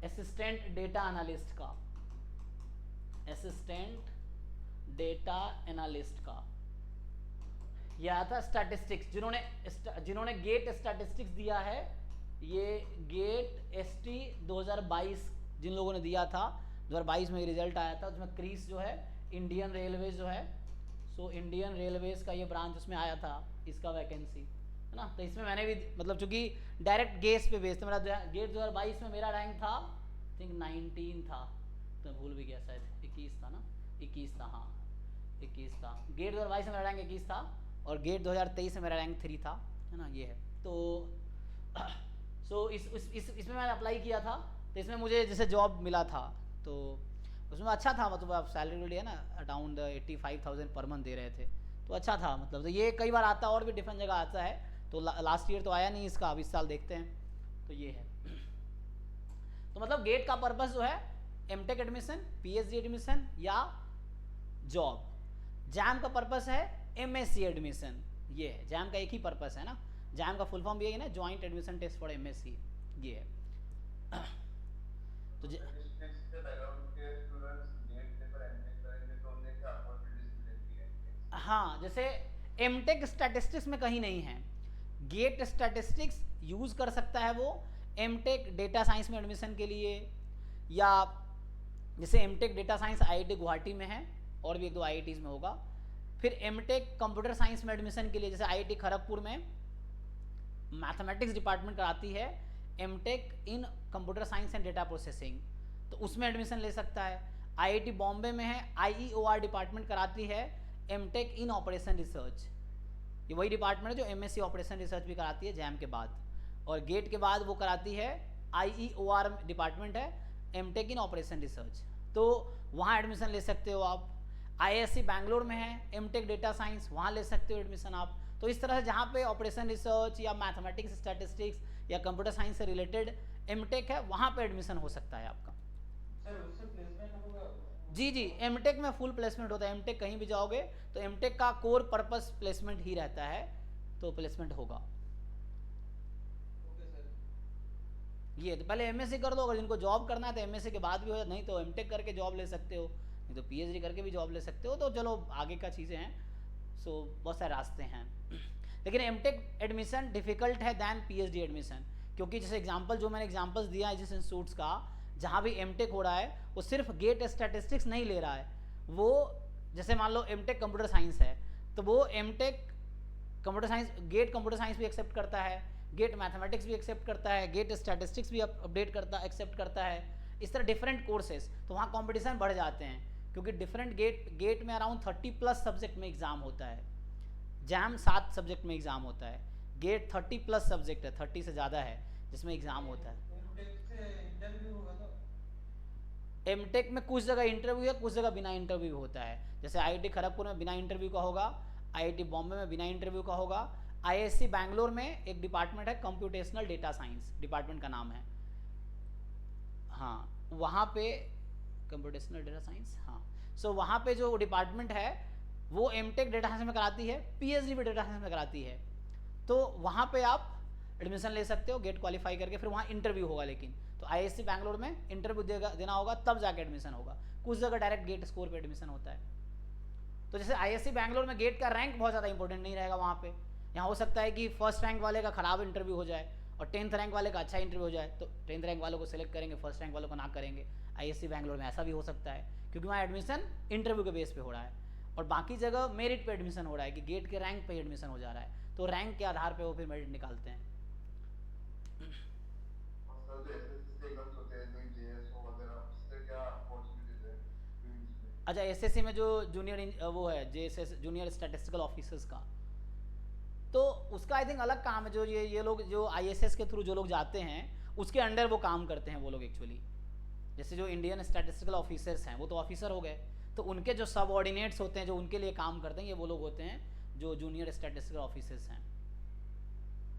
असिस्टेंट डेटा एनालिस्ट का, असिस्टेंट डेटा एनालिस्ट का। यह आया था स्टैटिस्टिक्स, जिन्होंने गेट स्टैटिस्टिक्स दिया है, ये गेट एसटी 2022 जिन लोगों ने दिया था 2022 में रिजल्ट आया था, उसमें क्रीस जो है इंडियन रेलवेज जो है, सो इंडियन रेलवेज का ये ब्रांच उसमें आया था, इसका वैकेंसी है ना। तो इसमें मैंने भी मतलब चूंकि डायरेक्ट गेस पे बेस्ड, मेरा गेट 2022 में मेरा रैंक था थिंक 19 था, तो भूल भी गया शायद 21 था ना, 21 था, हाँ 21 था। गेट 2022 में मेरा रैंक 21 था और गेट 2023 में मेरा रैंक 3 था, है ना। ये है तो सो इसमें मैंने अप्लाई किया था, तो इसमें मुझे जैसे जॉब मिला था तो उसमें अच्छा था, मतलब आप सैलरी है ना अराउंड 85,000 पर मंथ दे रहे थे, तो अच्छा था। मतलब तो ये कई बार आता और भी डिफरेंट जगह आता है, तो लास्ट ईयर तो आया नहीं इसका, अब इस साल देखते हैं। तो ये है तो मतलब गेट का पर्पस जो है एमटेक एडमिशन, पीएचडी एडमिशन या जॉब। जैम का पर्पस है एमएससी एडमिशन, ये है जैम का एक ही पर्पस है ना। जैम का फुल फॉर्म भी यही है ना, joint admission test for MSc, ये है। तो हाँ, जैसे एमटेक स्टैटिस्टिक्स में कहीं नहीं है, गेट स्टैटिस्टिक्स यूज कर सकता है वो एमटेक डेटा साइंस में एडमिशन के लिए, या जैसे MTech data science IIT Guwahati में है और भी 1-2 आईआईटीज में होगा। फिर एमटेक कंप्यूटर साइंस में एडमिशन के लिए जैसे आईआईटी खड़गपुर में मैथमेटिक्स डिपार्टमेंट कराती है MTech in computer science and data processing, तो उसमें एडमिशन ले सकता है। आईआईटी बॉम्बे में है आईईओआर डिपार्टमेंट कराती है एमटेक इन ऑपरेशन रिसर्च, ये वही डिपार्टमेंट है जो एमएससी ऑपरेशन रिसर्च भी कराती है जैम के बाद, और गेट के बाद वो कराती है आईईओआर डिपार्टमेंट है एमटेक इन ऑपरेशन रिसर्च, तो वहाँ एडमिशन ले सकते हो आप। आईआईएससी बैंगलोर में है एमटेक डेटा साइंस, वहाँ ले सकते हो एडमिशन आप। तो इस तरह से जहाँ पे ऑपरेशन रिसर्च या मैथमेटिक्स स्टैटिस्टिक्स या कंप्यूटर साइंस से रिलेटेड एमटेक है वहाँ पे एडमिशन हो सकता है आपका। सर उससे प्लेसमेंट होगा? जी, एमटेक में फुल प्लेसमेंट होता है। एमटेक कहीं भी जाओगे तो एमटेक का कोर पर्पस प्लेसमेंट ही रहता है, तो प्लेसमेंट होगा। Okay sir. ये तो पहले एमएससी कर दो, अगर जिनको जॉब करना है तो एमएससी के बाद भी हो, नहीं तो एमटेक करके जॉब ले सकते हो, नहीं तो पीएचडी करके भी जॉब ले सकते हो। तो चलो आगे का चीज़ें हैं, सो बहुत सारे रास्ते हैं। लेकिन एमटेक एडमिशन डिफ़िकल्ट है दैन पीएचडी एडमिशन, क्योंकि जैसे एग्जांपल जो मैंने एग्जांपल्स दिया है जिस इंस्टीट्यूट्स का जहाँ भी एमटेक हो रहा है वो सिर्फ गेट स्टैटिस्टिक्स नहीं ले रहा है, वो जैसे मान लो एमटेक कंप्यूटर साइंस है तो वो MTech computer science GATE computer science भी एक्सेप्ट करता है, गेट मैथमेटिक्स भी एक्सेप्ट करता है, गेट स्टैटिस्टिक्स भी एक्सेप्ट करता है। इस तरह डिफरेंट कोर्सेज, तो वहाँ कॉम्पिटिशन बढ़ जाते हैं क्योंकि डिफरेंट गेट में अराउंड 30+ सब्जेक्ट में एग्जाम होता है। जैम 7 सब्जेक्ट में एग्जाम होता है, गेट 30+ सब्जेक्ट है, 30 से ज़्यादा है जिसमें एग्जाम होता है। एमटेक से इंटरव्यू होगा तो? एमटेक में कुछ जगह इंटरव्यू है, कुछ जगह बिना इंटरव्यू होता है। जैसे आईआईटी खड़गपुर में बिना इंटरव्यू का होगा, आईआईटी बॉम्बे में बिना इंटरव्यू का होगा, आईआईएससी बैंगलोर में एक डिपार्टमेंट है कंप्यूटेशनल डेटा साइंस डिपार्टमेंट का नाम है, हाँ वहाँ पे कंप्यूटेशनल डेटा साइंस, हाँ। सो वहाँ पे जो डिपार्टमेंट है वो एमटेक डेटा साइंस में कराती है, पीएचडी भी डेटा साइंस में कराती है। तो वहाँ पे आप एडमिशन ले सकते हो गेट क्वालिफाई करके, फिर वहाँ इंटरव्यू होगा। लेकिन तो आईएससी बैंगलोर में इंटरव्यू देना होगा, तब जाके एडमिशन होगा। कुछ जगह डायरेक्ट गेट स्कोर पे एडमिशन होता है। तो जैसे आईएससी बैंगलोर में गेट का रैंक बहुत ज़्यादा इंपॉर्टेंट नहीं रहेगा वहाँ पे। यहाँ हो सकता है कि फर्स्ट रैंक वाले का ख़राब इंटरव्यू हो जाए और 10th रैंक वाले का अच्छा इंटरव्यू हो जाए, तो 10th रैंक वालों को सिलेक्ट करेंगे, फर्स्ट रैंक वालों को ना करेंगे। आईएससी बैंगलोर में ऐसा भी हो सकता है, क्योंकि वहाँ एडमिशन इंटरव्यू के बेस पे हो रहा है, और बाकी जगह मेरिट पे एडमिशन हो रहा है कि गेट के रैंक पे एडमिशन हो जा रहा है। तो रैंक के आधार पे वो फिर मेरिट निकालते हैं। सर जो एसएससी एग्जाम्स होते हैं, जो जेएसओ वगैरह, उससे क्या अपॉर्चुनिटीज है फील्ड्स में? अच्छा, एसएससी में जो जूनियर वो है जेएसएस, जूनियर स्टैटिस्टिकल ऑफिसर्स का, तो उसका आई थिंक अलग काम है। जो ये लोग जो आईएसएस के थ्रू जो लोग जाते हैं उसके अंडर वो काम करते हैं वो लोग एक्चुअली। जैसे जो इंडियन स्टैटिस्टिकल ऑफिसर्स हैं वो तो ऑफिसर हो गए, तो उनके जो सबऑर्डिनेट्स होते हैं जो उनके लिए काम करते हैं, ये वो लोग होते हैं जो जूनियर स्टैटिस्टिकल ऑफिसर्स हैं,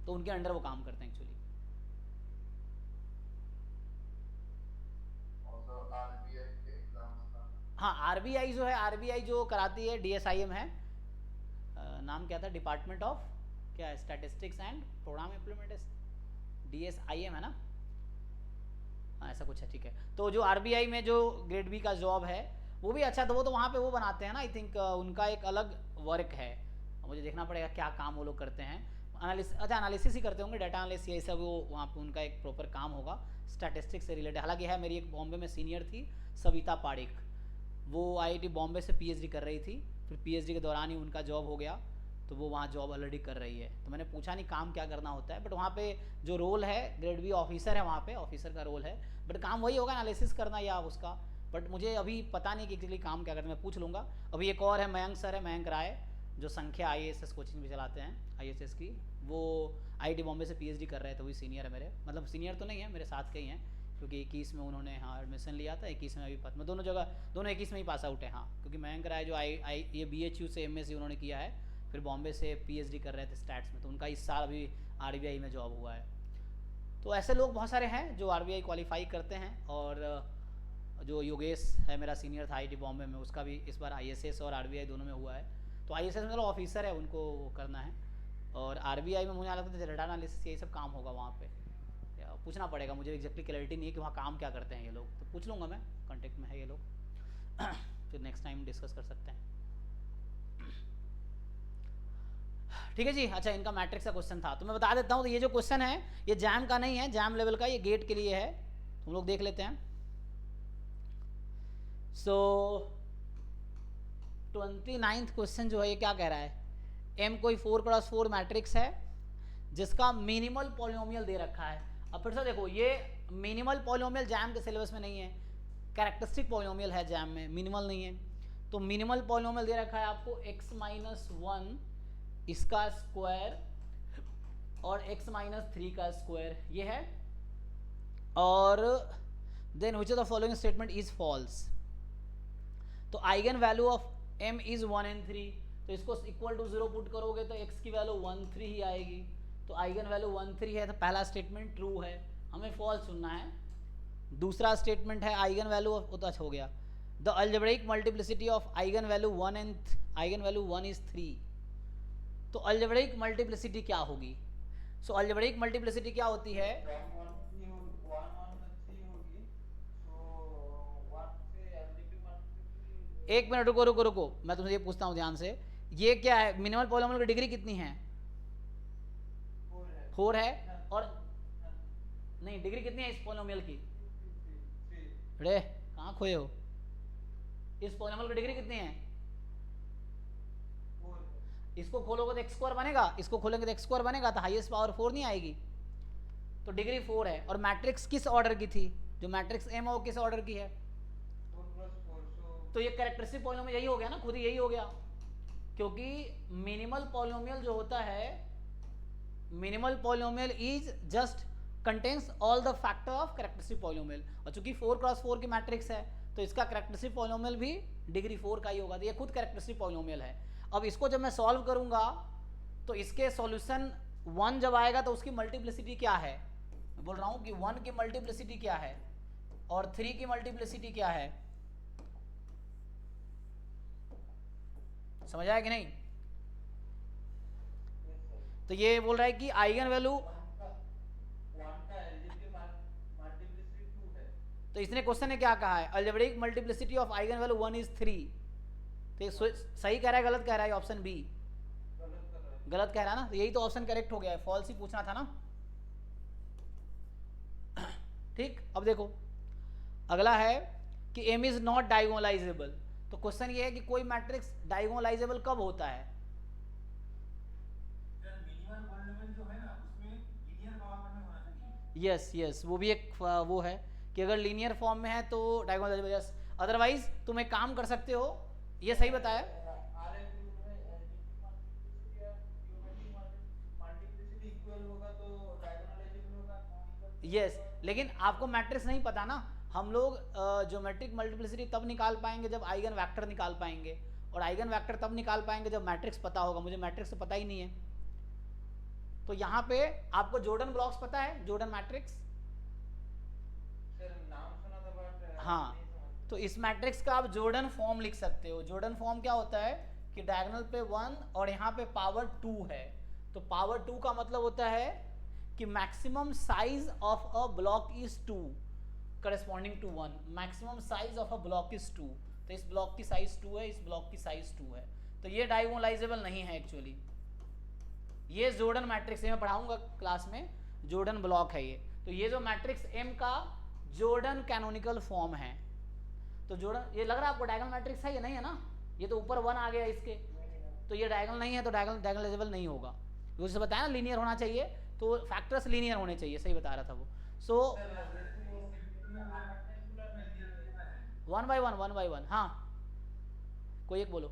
तो उनके अंडर वो काम करते हैं एक्चुअली। और सर आरबीआई के एग्जाम्स का? हाँ, आरबीआई जो है, आरबीआई जो कराती है डीएसआईएम है, नाम क्या था, डिपार्टमेंट ऑफ क्या है, स्टैटिस्टिक्स एंड प्रोग्राम इम्प्लीमेंटेशन, डीएसआईएम है ना, हाँ ऐसा कुछ है, ठीक है। तो जो आरबीआई में जो ग्रेड बी का जॉब है वो भी अच्छा, तो वो तो वहाँ पे वो बनाते हैं ना, आई थिंक उनका एक अलग वर्क है, मुझे देखना पड़ेगा क्या काम वो लोग करते हैं। एनालिसिस ही करते होंगे, डाटा एनालिसिस ये सब, वो वहाँ पे उनका एक प्रॉपर काम होगा स्टैटिस्टिक्स से रिलेटेड। हालांकि है, मेरी एक बॉम्बे में सीनियर थी सविता पाड़ेक, वो आईआईटी बॉम्बे से पीएचडी कर रही थी, फिर पीएचडी के दौरान ही उनका जॉब हो गया, तो वो वहाँ जॉब ऑलरेडी कर रही है। तो मैंने पूछा नहीं काम क्या करना होता है, बट वहाँ पे जो रोल है ग्रेड बी ऑफिसर है, वहाँ पे ऑफिसर का रोल है, बट काम वही होगा एनालिसिस करना या उसका, बट मुझे अभी पता नहीं कि एक्चुअली काम क्या करते हैं, मैं पूछ लूँगा। अभी एक और है मयंक सर है, मयंक राय, जो संख्या आईएएस कोचिंग भी चलाते हैं आईएएस की, वो आईआईटी बॉम्बे से पीएचडी कर रहे थे, वही सीनियर है मेरे, मतलब सीनियर तो नहीं है, मेरे साथ के ही हैं, क्योंकि 21 में उन्होंने हाँ एडमिशन लिया था, 21 में अभी मैं दोनों जगह, दोनों 21 में ही पास आउट है। हाँ, क्योंकि मयंक राय जो ये BHU से MSc उन्होंने किया है, फिर बॉम्बे से पीएचडी कर रहे थे स्टैट्स में, तो उनका इस साल अभी आरबीआई में जॉब हुआ है। तो ऐसे लोग बहुत सारे हैं जो आरबीआई क्वालिफाई करते हैं, और जो योगेश है मेरा सीनियर था आईआईटी बॉम्बे में, उसका भी इस बार आईएसएस और आरबीआई दोनों में हुआ है। तो आईएसएस में मतलब ऑफिसर है, उनको वो करना है, और आरबीआई में मुझे लगता है डाटा एनालिसिस यही सब काम होगा वहाँ पे। पूछना पड़ेगा मुझे, एग्जैक्टली क्लैरिटी नहीं है कि वहाँ काम क्या करते हैं ये लोग, तो पूछ लूँगा मैं, कॉन्टेक्ट में है ये लोग, फिर नेक्स्ट टाइम डिस्कस कर सकते हैं। ठीक है जी। अच्छा, इनका मैट्रिक्स का क्वेश्चन था, तो मैं बता देता हूँ। तो ये जो क्वेश्चन है ये जैम का नहीं है, जैम लेवल का, ये गेट के लिए है, हम लोग देख लेते हैं। सो 29th क्वेश्चन जो है ये क्या कह रहा है, M कोई 4x4 मैट्रिक्स है जिसका मिनिमल पॉलिनोमियल दे रखा है। अब फिर से देखो, ये मिनिमल पॉलिनोमियल जैम के सिलेबस में नहीं है, कैरेक्टरिस्टिक पॉलिनोमियल है जैम में, मिनिमल नहीं है। तो मिनिमल पॉलिनोमियल दे रखा है आपको x-1 इसका स्क्वायर और x-3 का स्क्वायर, ये है। और then which of the following statement is false. तो eigen value of m is 1 and 3, तो इसको इक्वल टू 0 पुट करोगे तो x की वैल्यू 1 3 ही आएगी। तो आइगन वैल्यू 1 3 है, तो पहला स्टेटमेंट ट्रू है, हमें फॉल्स चुनना है। दूसरा स्टेटमेंट है आइगन वैल्यू ऑफ, तो अच्छा हो गया, the algebraic multiplicity of eigen value 1 and eigen value 1 is 3। तो अलजेब्रिक मल्टीप्लिसिटी क्या होगी? सो अलजेब्रिक मल्टीप्लिसिटी क्या होती है? 1 में 3 होगी, तो 1 से अलजेब्रिक मल्टीप्लिसिटी। एक मिनट रुको, मैं तुमसे ये पूछता हूँ ध्यान से, ये क्या है, मिनिमल पॉलिनोमियल की डिग्री कितनी है? 4 है। और नहीं, डिग्री कितनी है इस पॉलिनोमियल की? अरे कहाँ खोए हो? इस पॉलिनोमियल की डिग्री कितनी है? इसको खोलोगे तो x² बनेगा, इसको खोलेंगे तो x² बनेगा, तो हाईएस्ट पावर 4 नहीं आएगी, तो डिग्री 4 है। और मैट्रिक्स किस ऑर्डर की थी? जो मैट्रिक्स M है वो किस ऑर्डर की है? 4+4। तो ये कैरेक्टरिस्टिक पॉलिनोमियल यही हो गया ना, खुद ही यही हो गया, क्योंकि मिनिमल पॉलिनोमियल जो होता है, minimal polynomial is just contains all the factor of characteristic polynomial, और चूंकि 4x4 की मैट्रिक्स है तो इसका कैरेक्टरिस्टिक पॉलिनोमियल भी डिग्री 4 का ही होगा, तो ये खुद कैरेक्टरिस्टिक पॉलिनोमियल है। अब इसको जब मैं सॉल्व करूंगा तो इसके सॉल्यूशन 1 जब आएगा तो उसकी मल्टीप्लिसिटी क्या है, मैं बोल रहा हूँ कि 1 की मल्टीप्लिसिटी क्या है और 3 की मल्टीप्लिसिटी क्या है, समझ आया कि नहीं? Yes, sir. तो ये बोल रहा है कि आइगन वैल्यू, वन का एलजेब्रिक मल्टीप्लिसिटी 2 है। तो इसने क्वेश्चन ने क्या कहा है, algebraic multiplicity of eigen value 1 is 3। तो ये सही कह रहा है गलत कह रहा है? ऑप्शन बी गलत कर रहा है। गलत कह रहा है ना, तो यही तो ऑप्शन करेक्ट हो गया है, फॉल्स ही पूछना था ना। ठीक, अब देखो अगला है कि m इज नॉट डायगोनलाइजेबल। तो क्वेश्चन ये है कि कोई मैट्रिक्स डायगोनलाइजेबल कब होता है? सर मिनिमम पॉलिनोमियल जो है ना उसमें लीनियर फॉर्म में होना चाहिए। यस यस, वो भी एक वो है कि अगर लीनियर फॉर्म में है तो डायगोनलाइजेबल, यस। अदरवाइज तुम एक काम कर सकते हो, ये सही बताया। आरएफ ग्रुप में एलजेब्रिक मल्टीप्लिसिटी या ज्योमेट्रिक मल्टीप्लिसिटी इक्वल होगा तो डायगोनलाइजेबल होगा, नॉन इक्वल यस, लेकिन आपको मैट्रिक्स नहीं पता ना। हम लोग ज्योमेट्रिक मल्टीप्लिसिटी तब निकाल पाएंगे जब आइगन वेक्टर निकाल पाएंगे, और आइगन वेक्टर तब निकाल पाएंगे जब मैट्रिक्स पता होगा। मुझे मैट्रिक्स तो पता ही नहीं है। तो यहाँ पे आपको जॉर्डन ब्लॉक्स पता है, जॉर्डन मैट्रिक्स? सर नाम सुना था बट हाँ, तो इस मैट्रिक्स का आप जॉर्डन फॉर्म लिख सकते हो। जॉर्डन फॉर्म क्या होता है कि डायगोनल पे 1 और यहाँ पे पावर 2 है। तो पावर 2 का मतलब होता है कि maximum size of a block is 2 corresponding to 1। Maximum size of a block is 2। तो इस ब्लॉक की साइज 2 है, इस ब्लॉक की साइज 2 है। तो ये डायगोनलाइजेबल नहीं है एक्चुअली। ये जॉर्डन मैट्रिक्स है, मैं पढ़ाऊंगा क्लास में, जॉर्डन ब्लॉक है ये। तो ये जो मैट्रिक्स M का जॉर्डन कैनोनिकल फॉर्म है। तो जॉर्डन, ये लग रहा है आपको डायगोनल मैट्रिक्स है, ये नहीं है ना? ये तो ऊपर 1 आ गया इसके, तो ये डायगोनल नहीं है, तो डायगोनलाइजेबल नहीं होगा। जैसे बताया ना लीनियर होना चाहिए, तो फैक्टर्स लीनियर होने चाहिए, सही बता रहा था वो। सो 1 by 1 हाँ, कोई एक बोलो।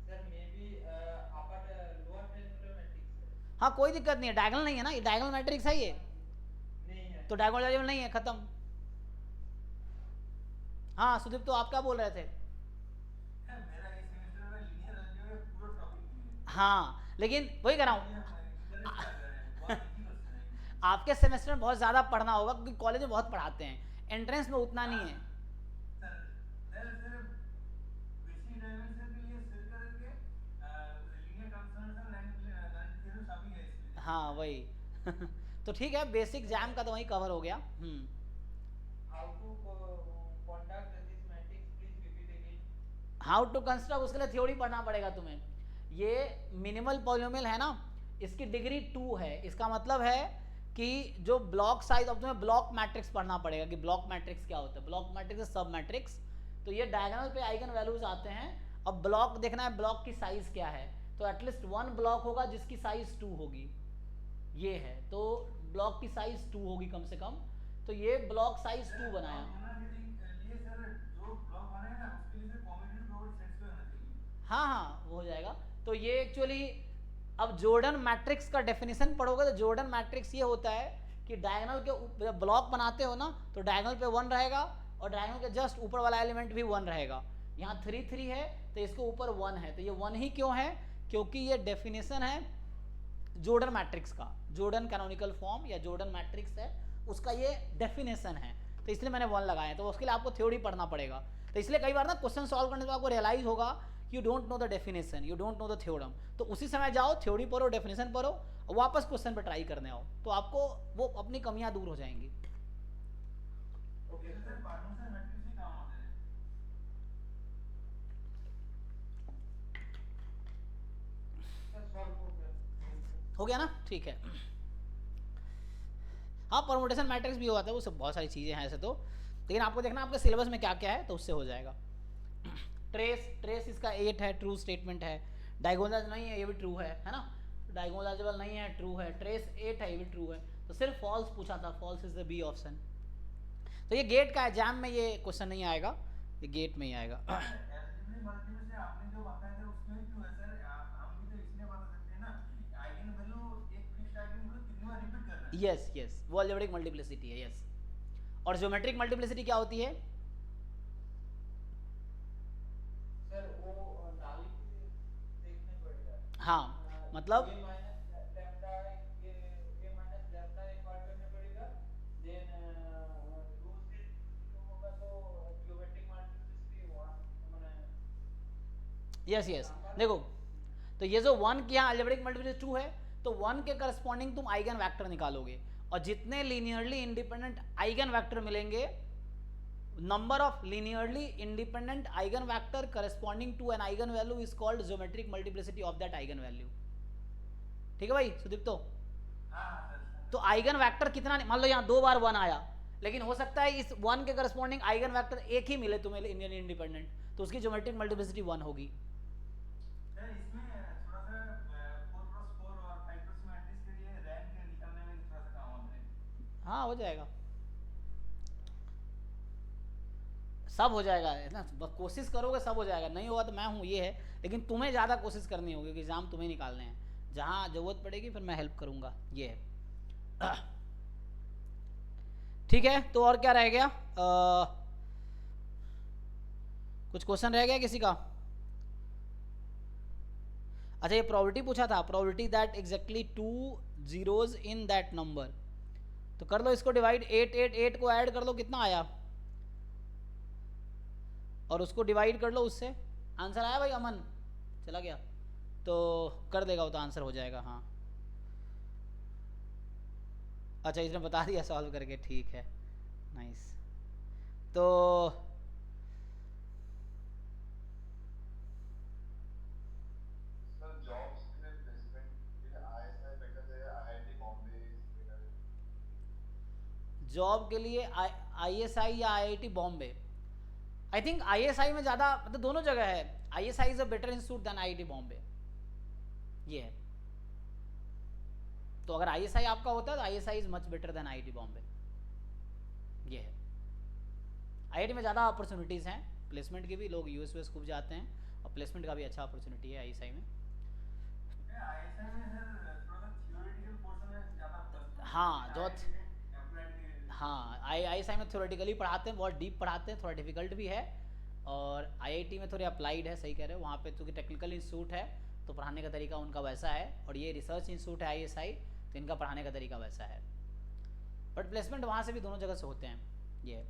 Sir may be upper lower triangular matrix है। हाँ कोई दिक्कत नहीं है, डायगोनल नहीं है ना, ये डायगोनल मैट्रिक्स है ये, नहीं है तो डायगोनलाइजेबल नहीं है, खत्म। हाँ सुदीप, तो आप क्या बोल रहे थे? मेरा इस सेमेस्टर में लीनियर अलजेब्रा पूरा टॉपिक नहीं है। हाँ, लेकिन वही कर रहा हूँ, बहुत इजी क्वेश्चन है। आपके सेमेस्टर में बहुत ज़्यादा पढ़ना होगा क्योंकि कॉलेज में बहुत पढ़ाते हैं, एंट्रेंस में उतना नहीं है। सर सिर्फ बेसिक डायमेंशन के लिए सिर करके लीनियर ट्रांसफॉर्मेशन लाइन थ्योरम सभी है इसमें। हाँ वही तो ठीक है, बेसिक जैम का तो वही कवर हो गया। How to conduct this matrix please repeat again. How to construct, उसके लिए थ्योरी पढ़ना पड़ेगा तुम्हें। ये मिनिमल पॉलिनोमियल है ना, इसकी डिग्री 2 है। इसका मतलब है कि जो ब्लॉक साइज, अब तुम्हें ब्लॉक मैट्रिक्स पढ़ना पड़ेगा कि ब्लॉक मैट्रिक्स क्या होता है। ब्लॉक मैट्रिक्स सब मैट्रिक्स, तो ये डायगोनल पे आइगन वैल्यूज आते हैं। अब ब्लॉक देखना है, ब्लॉक की साइज क्या है, तो एटलीस्ट 1 ब्लॉक होगा जिसकी साइज 2 होगी, ये है। तो ब्लॉक की साइज 2 होगी कम से कम, तो ये ब्लॉक साइज 2 बनाया। ये सर जो ब्लॉक बने हैं ना उसके लिए कॉम्बिनेटरी प्रॉपर्टी सेटिस्फाई होना चाहिए। हाँ हाँ वो हो जाएगा। तो ये एक्चुअली, अब जॉर्डन मैट्रिक्स का डेफिनेशन पढ़ोगे तो जॉर्डन मैट्रिक्स ये होता है कि डायगोनल के जब ब्लॉक बनाते हो ना, तो डायगोनल पे 1 रहेगा और डायगोनल के जस्ट ऊपर वाला एलिमेंट भी 1 रहेगा। यहाँ 3 3 है तो इसके ऊपर 1 है, तो ये 1 ही क्यों है? क्योंकि ये डेफिनेशन है जॉर्डन मैट्रिक्स का, जॉर्डन कैनोनिकल फॉर्म या जॉर्डन मैट्रिक्स है उसका, ये डेफिनेशन है। तो इसलिए मैंने 1 लगाया है। तो उसके लिए आपको थ्योरी पढ़ना पड़ेगा। तो इसलिए कई बार ना क्वेश्चन सॉल्व करने में आपको रियलाइज होगा you don't know the definition, you don't know the theorem, तो उसी समय जाओ थ्योरी पढ़ो, डेफिनेशन पढ़ो और वापस क्वेश्चन पे ट्राई करने आओ, तो आपको वो अपनी कमियां दूर हो जाएंगी। ओके सर, पार्टनर मैट्रिक्स भी काम आते हैं। सर सॉल्व हो गया। हो गया ना, ठीक है। हाँ परमुटेशन मैट्रिक्स भी होता है, वो सब बहुत सारी चीज़ें हैं ऐसे तो, लेकिन आपको देखना आपके सिलेबस में क्या क्या है, तो उससे हो जाएगा। ट्रेस इसका 8 है, ट्रू स्टेटमेंट है। डायगोनल नहीं है, ये भी ट्रू है ना। डायगोनलाइजेबल नहीं है, ट्रू है। ट्रेस 8 है, ये भी ट्रू है। तो सिर्फ फॉल्स पूछा था, false is the B option. तो ये गेट का एग्जाम में ये क्वेश्चन नहीं आएगा, ये गेट में ही आएगा। एलजेब्रिक मल्टीप्लिसिटी से आपने जो बताया था उसमें भी क्यों है सर? हम भी तो इसलिए बता सकते हैं ना, आइगन वैल्यू एक फिक्स्ड आइगन वैल्यू कितनी बार रिपीट कर रहा है। यस यस, वो अलजेब्रिक मल्टीप्लिसिटी है, यस। और ज्योमेट्रिक मल्टीप्लिसिटी क्या होती है? सर वो नाली देखने पड़ेगा। हाँ मतलब ए माइनस लैम्डा एक बार करने पड़ेगा, देन रूट से होगा तो ज्योमेट्रिक मल्टीप्लिसिटी 1 माने यस यस, देखो तो ये जो 1 के यहाँ अलजेब्रिक मल्टीप्लिसिटी 2 है, तो 1 के करस्पॉन्डिंग तुम आइगन वेक्टर निकालोगे, और जितने लीनियरली इंडिपेंडेंट आइगन वेक्टर मिलेंगे, number of linearly independent eigen vector corresponding to an eigen value is called geometric multiplicity of that eigen value. ठीक है भाई सुदीप्तो? तो आइगन वेक्टर कितना, मान लो यहाँ 2 बार 1 आया, लेकिन हो सकता है इस 1 के करस्पॉन्डिंग आइगन वेक्टर एक ही मिले तुम्हें इंडिपेंडेंट, तो उसकी ज्योमेट्रिक मल्टीप्लिसिटी 1 होगी। सर इसमें थोड़ा सा 4x4 और 5x मैट्रिक्स के लिए रैंक निकालने में थोड़ा सा काम होता है। हाँ हो जाएगा, सब हो जाएगा है ना, बस कोशिश करोगे सब हो जाएगा, नहीं होगा तो मैं हूँ ये है, लेकिन तुम्हें ज़्यादा कोशिश करनी होगी कि एग्जाम तुम्हें निकालने हैं, जहाँ ज़रूरत पड़ेगी फिर मैं हेल्प करूँगा, ये है। ठीक है, तो और क्या रह गया? कुछ क्वेश्चन रह गया किसी का? अच्छा ये प्रोबेबिलिटी पूछा था, probability that exactly 2 zeros in that number, तो कर लो इसको डिवाइड, 8 को ऐड कर लो, कितना आया, और उसको डिवाइड कर लो उससे, आंसर आया भाई? अमन चला गया तो कर देगा वो, तो आंसर हो जाएगा। हाँ अच्छा इसने बता दिया सॉल्व करके, ठीक है नाइस। तो सर जॉब्स के लिए प्लेसमेंट के लिए आईएसआई बेटर है या आईआईटी बॉम्बे बेटर है? जॉब के लिए ISI या IIT Bombay? I think ISI में ज़्यादा, मतलब दोनों जगह है, ISI is a better institute than IIT Bombay, ये है। तो अगर ISI आपका होता है तो ISI is much better than IIT Bombay, ये है। IIT में ज़्यादा अपॉर्चुनिटीज़ हैं प्लेसमेंट की भी, लोग US खूब जाते हैं, और प्लेसमेंट का भी अच्छा अपॉर्चुनिटी है ISI में। आईएसआई में सर थोड़ा सा थ्योरेटिकल पोर्शन है ज्यादा, हाँ जो हाँ ISI में थ्योरेटिकली पढ़ाते हैं, बहुत डीप पढ़ाते हैं, थोड़ा डिफिकल्ट भी है, और IIT में थोड़ी अप्लाइड है, सही कह रहे हो, वहाँ पे चूँकि टेक्निकल इंस्टीट्यूट है तो पढ़ाने का तरीका उनका वैसा है, और ये रिसर्च इंस्टीट्यूट है ISI, तो इनका पढ़ाने का तरीका वैसा है, बट प्लेसमेंट वहाँ से भी दोनों जगह से होते हैं, ये है।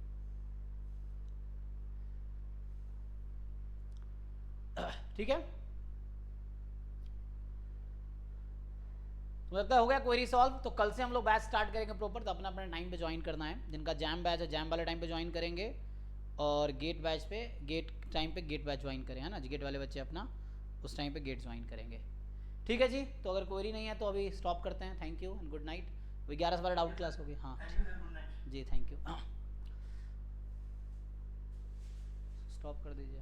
ठीक है, तो लगता है हो गया क्वेरी सॉल्व। तो कल से हम लोग बैच स्टार्ट करेंगे प्रॉपर, तो अपना अपना टाइम पे ज्वाइन करना है, जिनका जैम बैच है जैम वाले टाइम पे ज्वाइन करेंगे, और गेट बैच पे गेट टाइम पे गेट बैच ज्वाइन करें, है ना, गेट वाले बच्चे अपना उस टाइम पे गेट ज्वाइन करेंगे। ठीक है जी, तो अगर क्वेरी नहीं है तो अभी स्टॉप करते हैं, thank you and good night. अभी 11 से 12 डाउट क्लास होगी। हाँ thank you sir, good night जी, थैंक यू, स्टॉप कर दीजिए।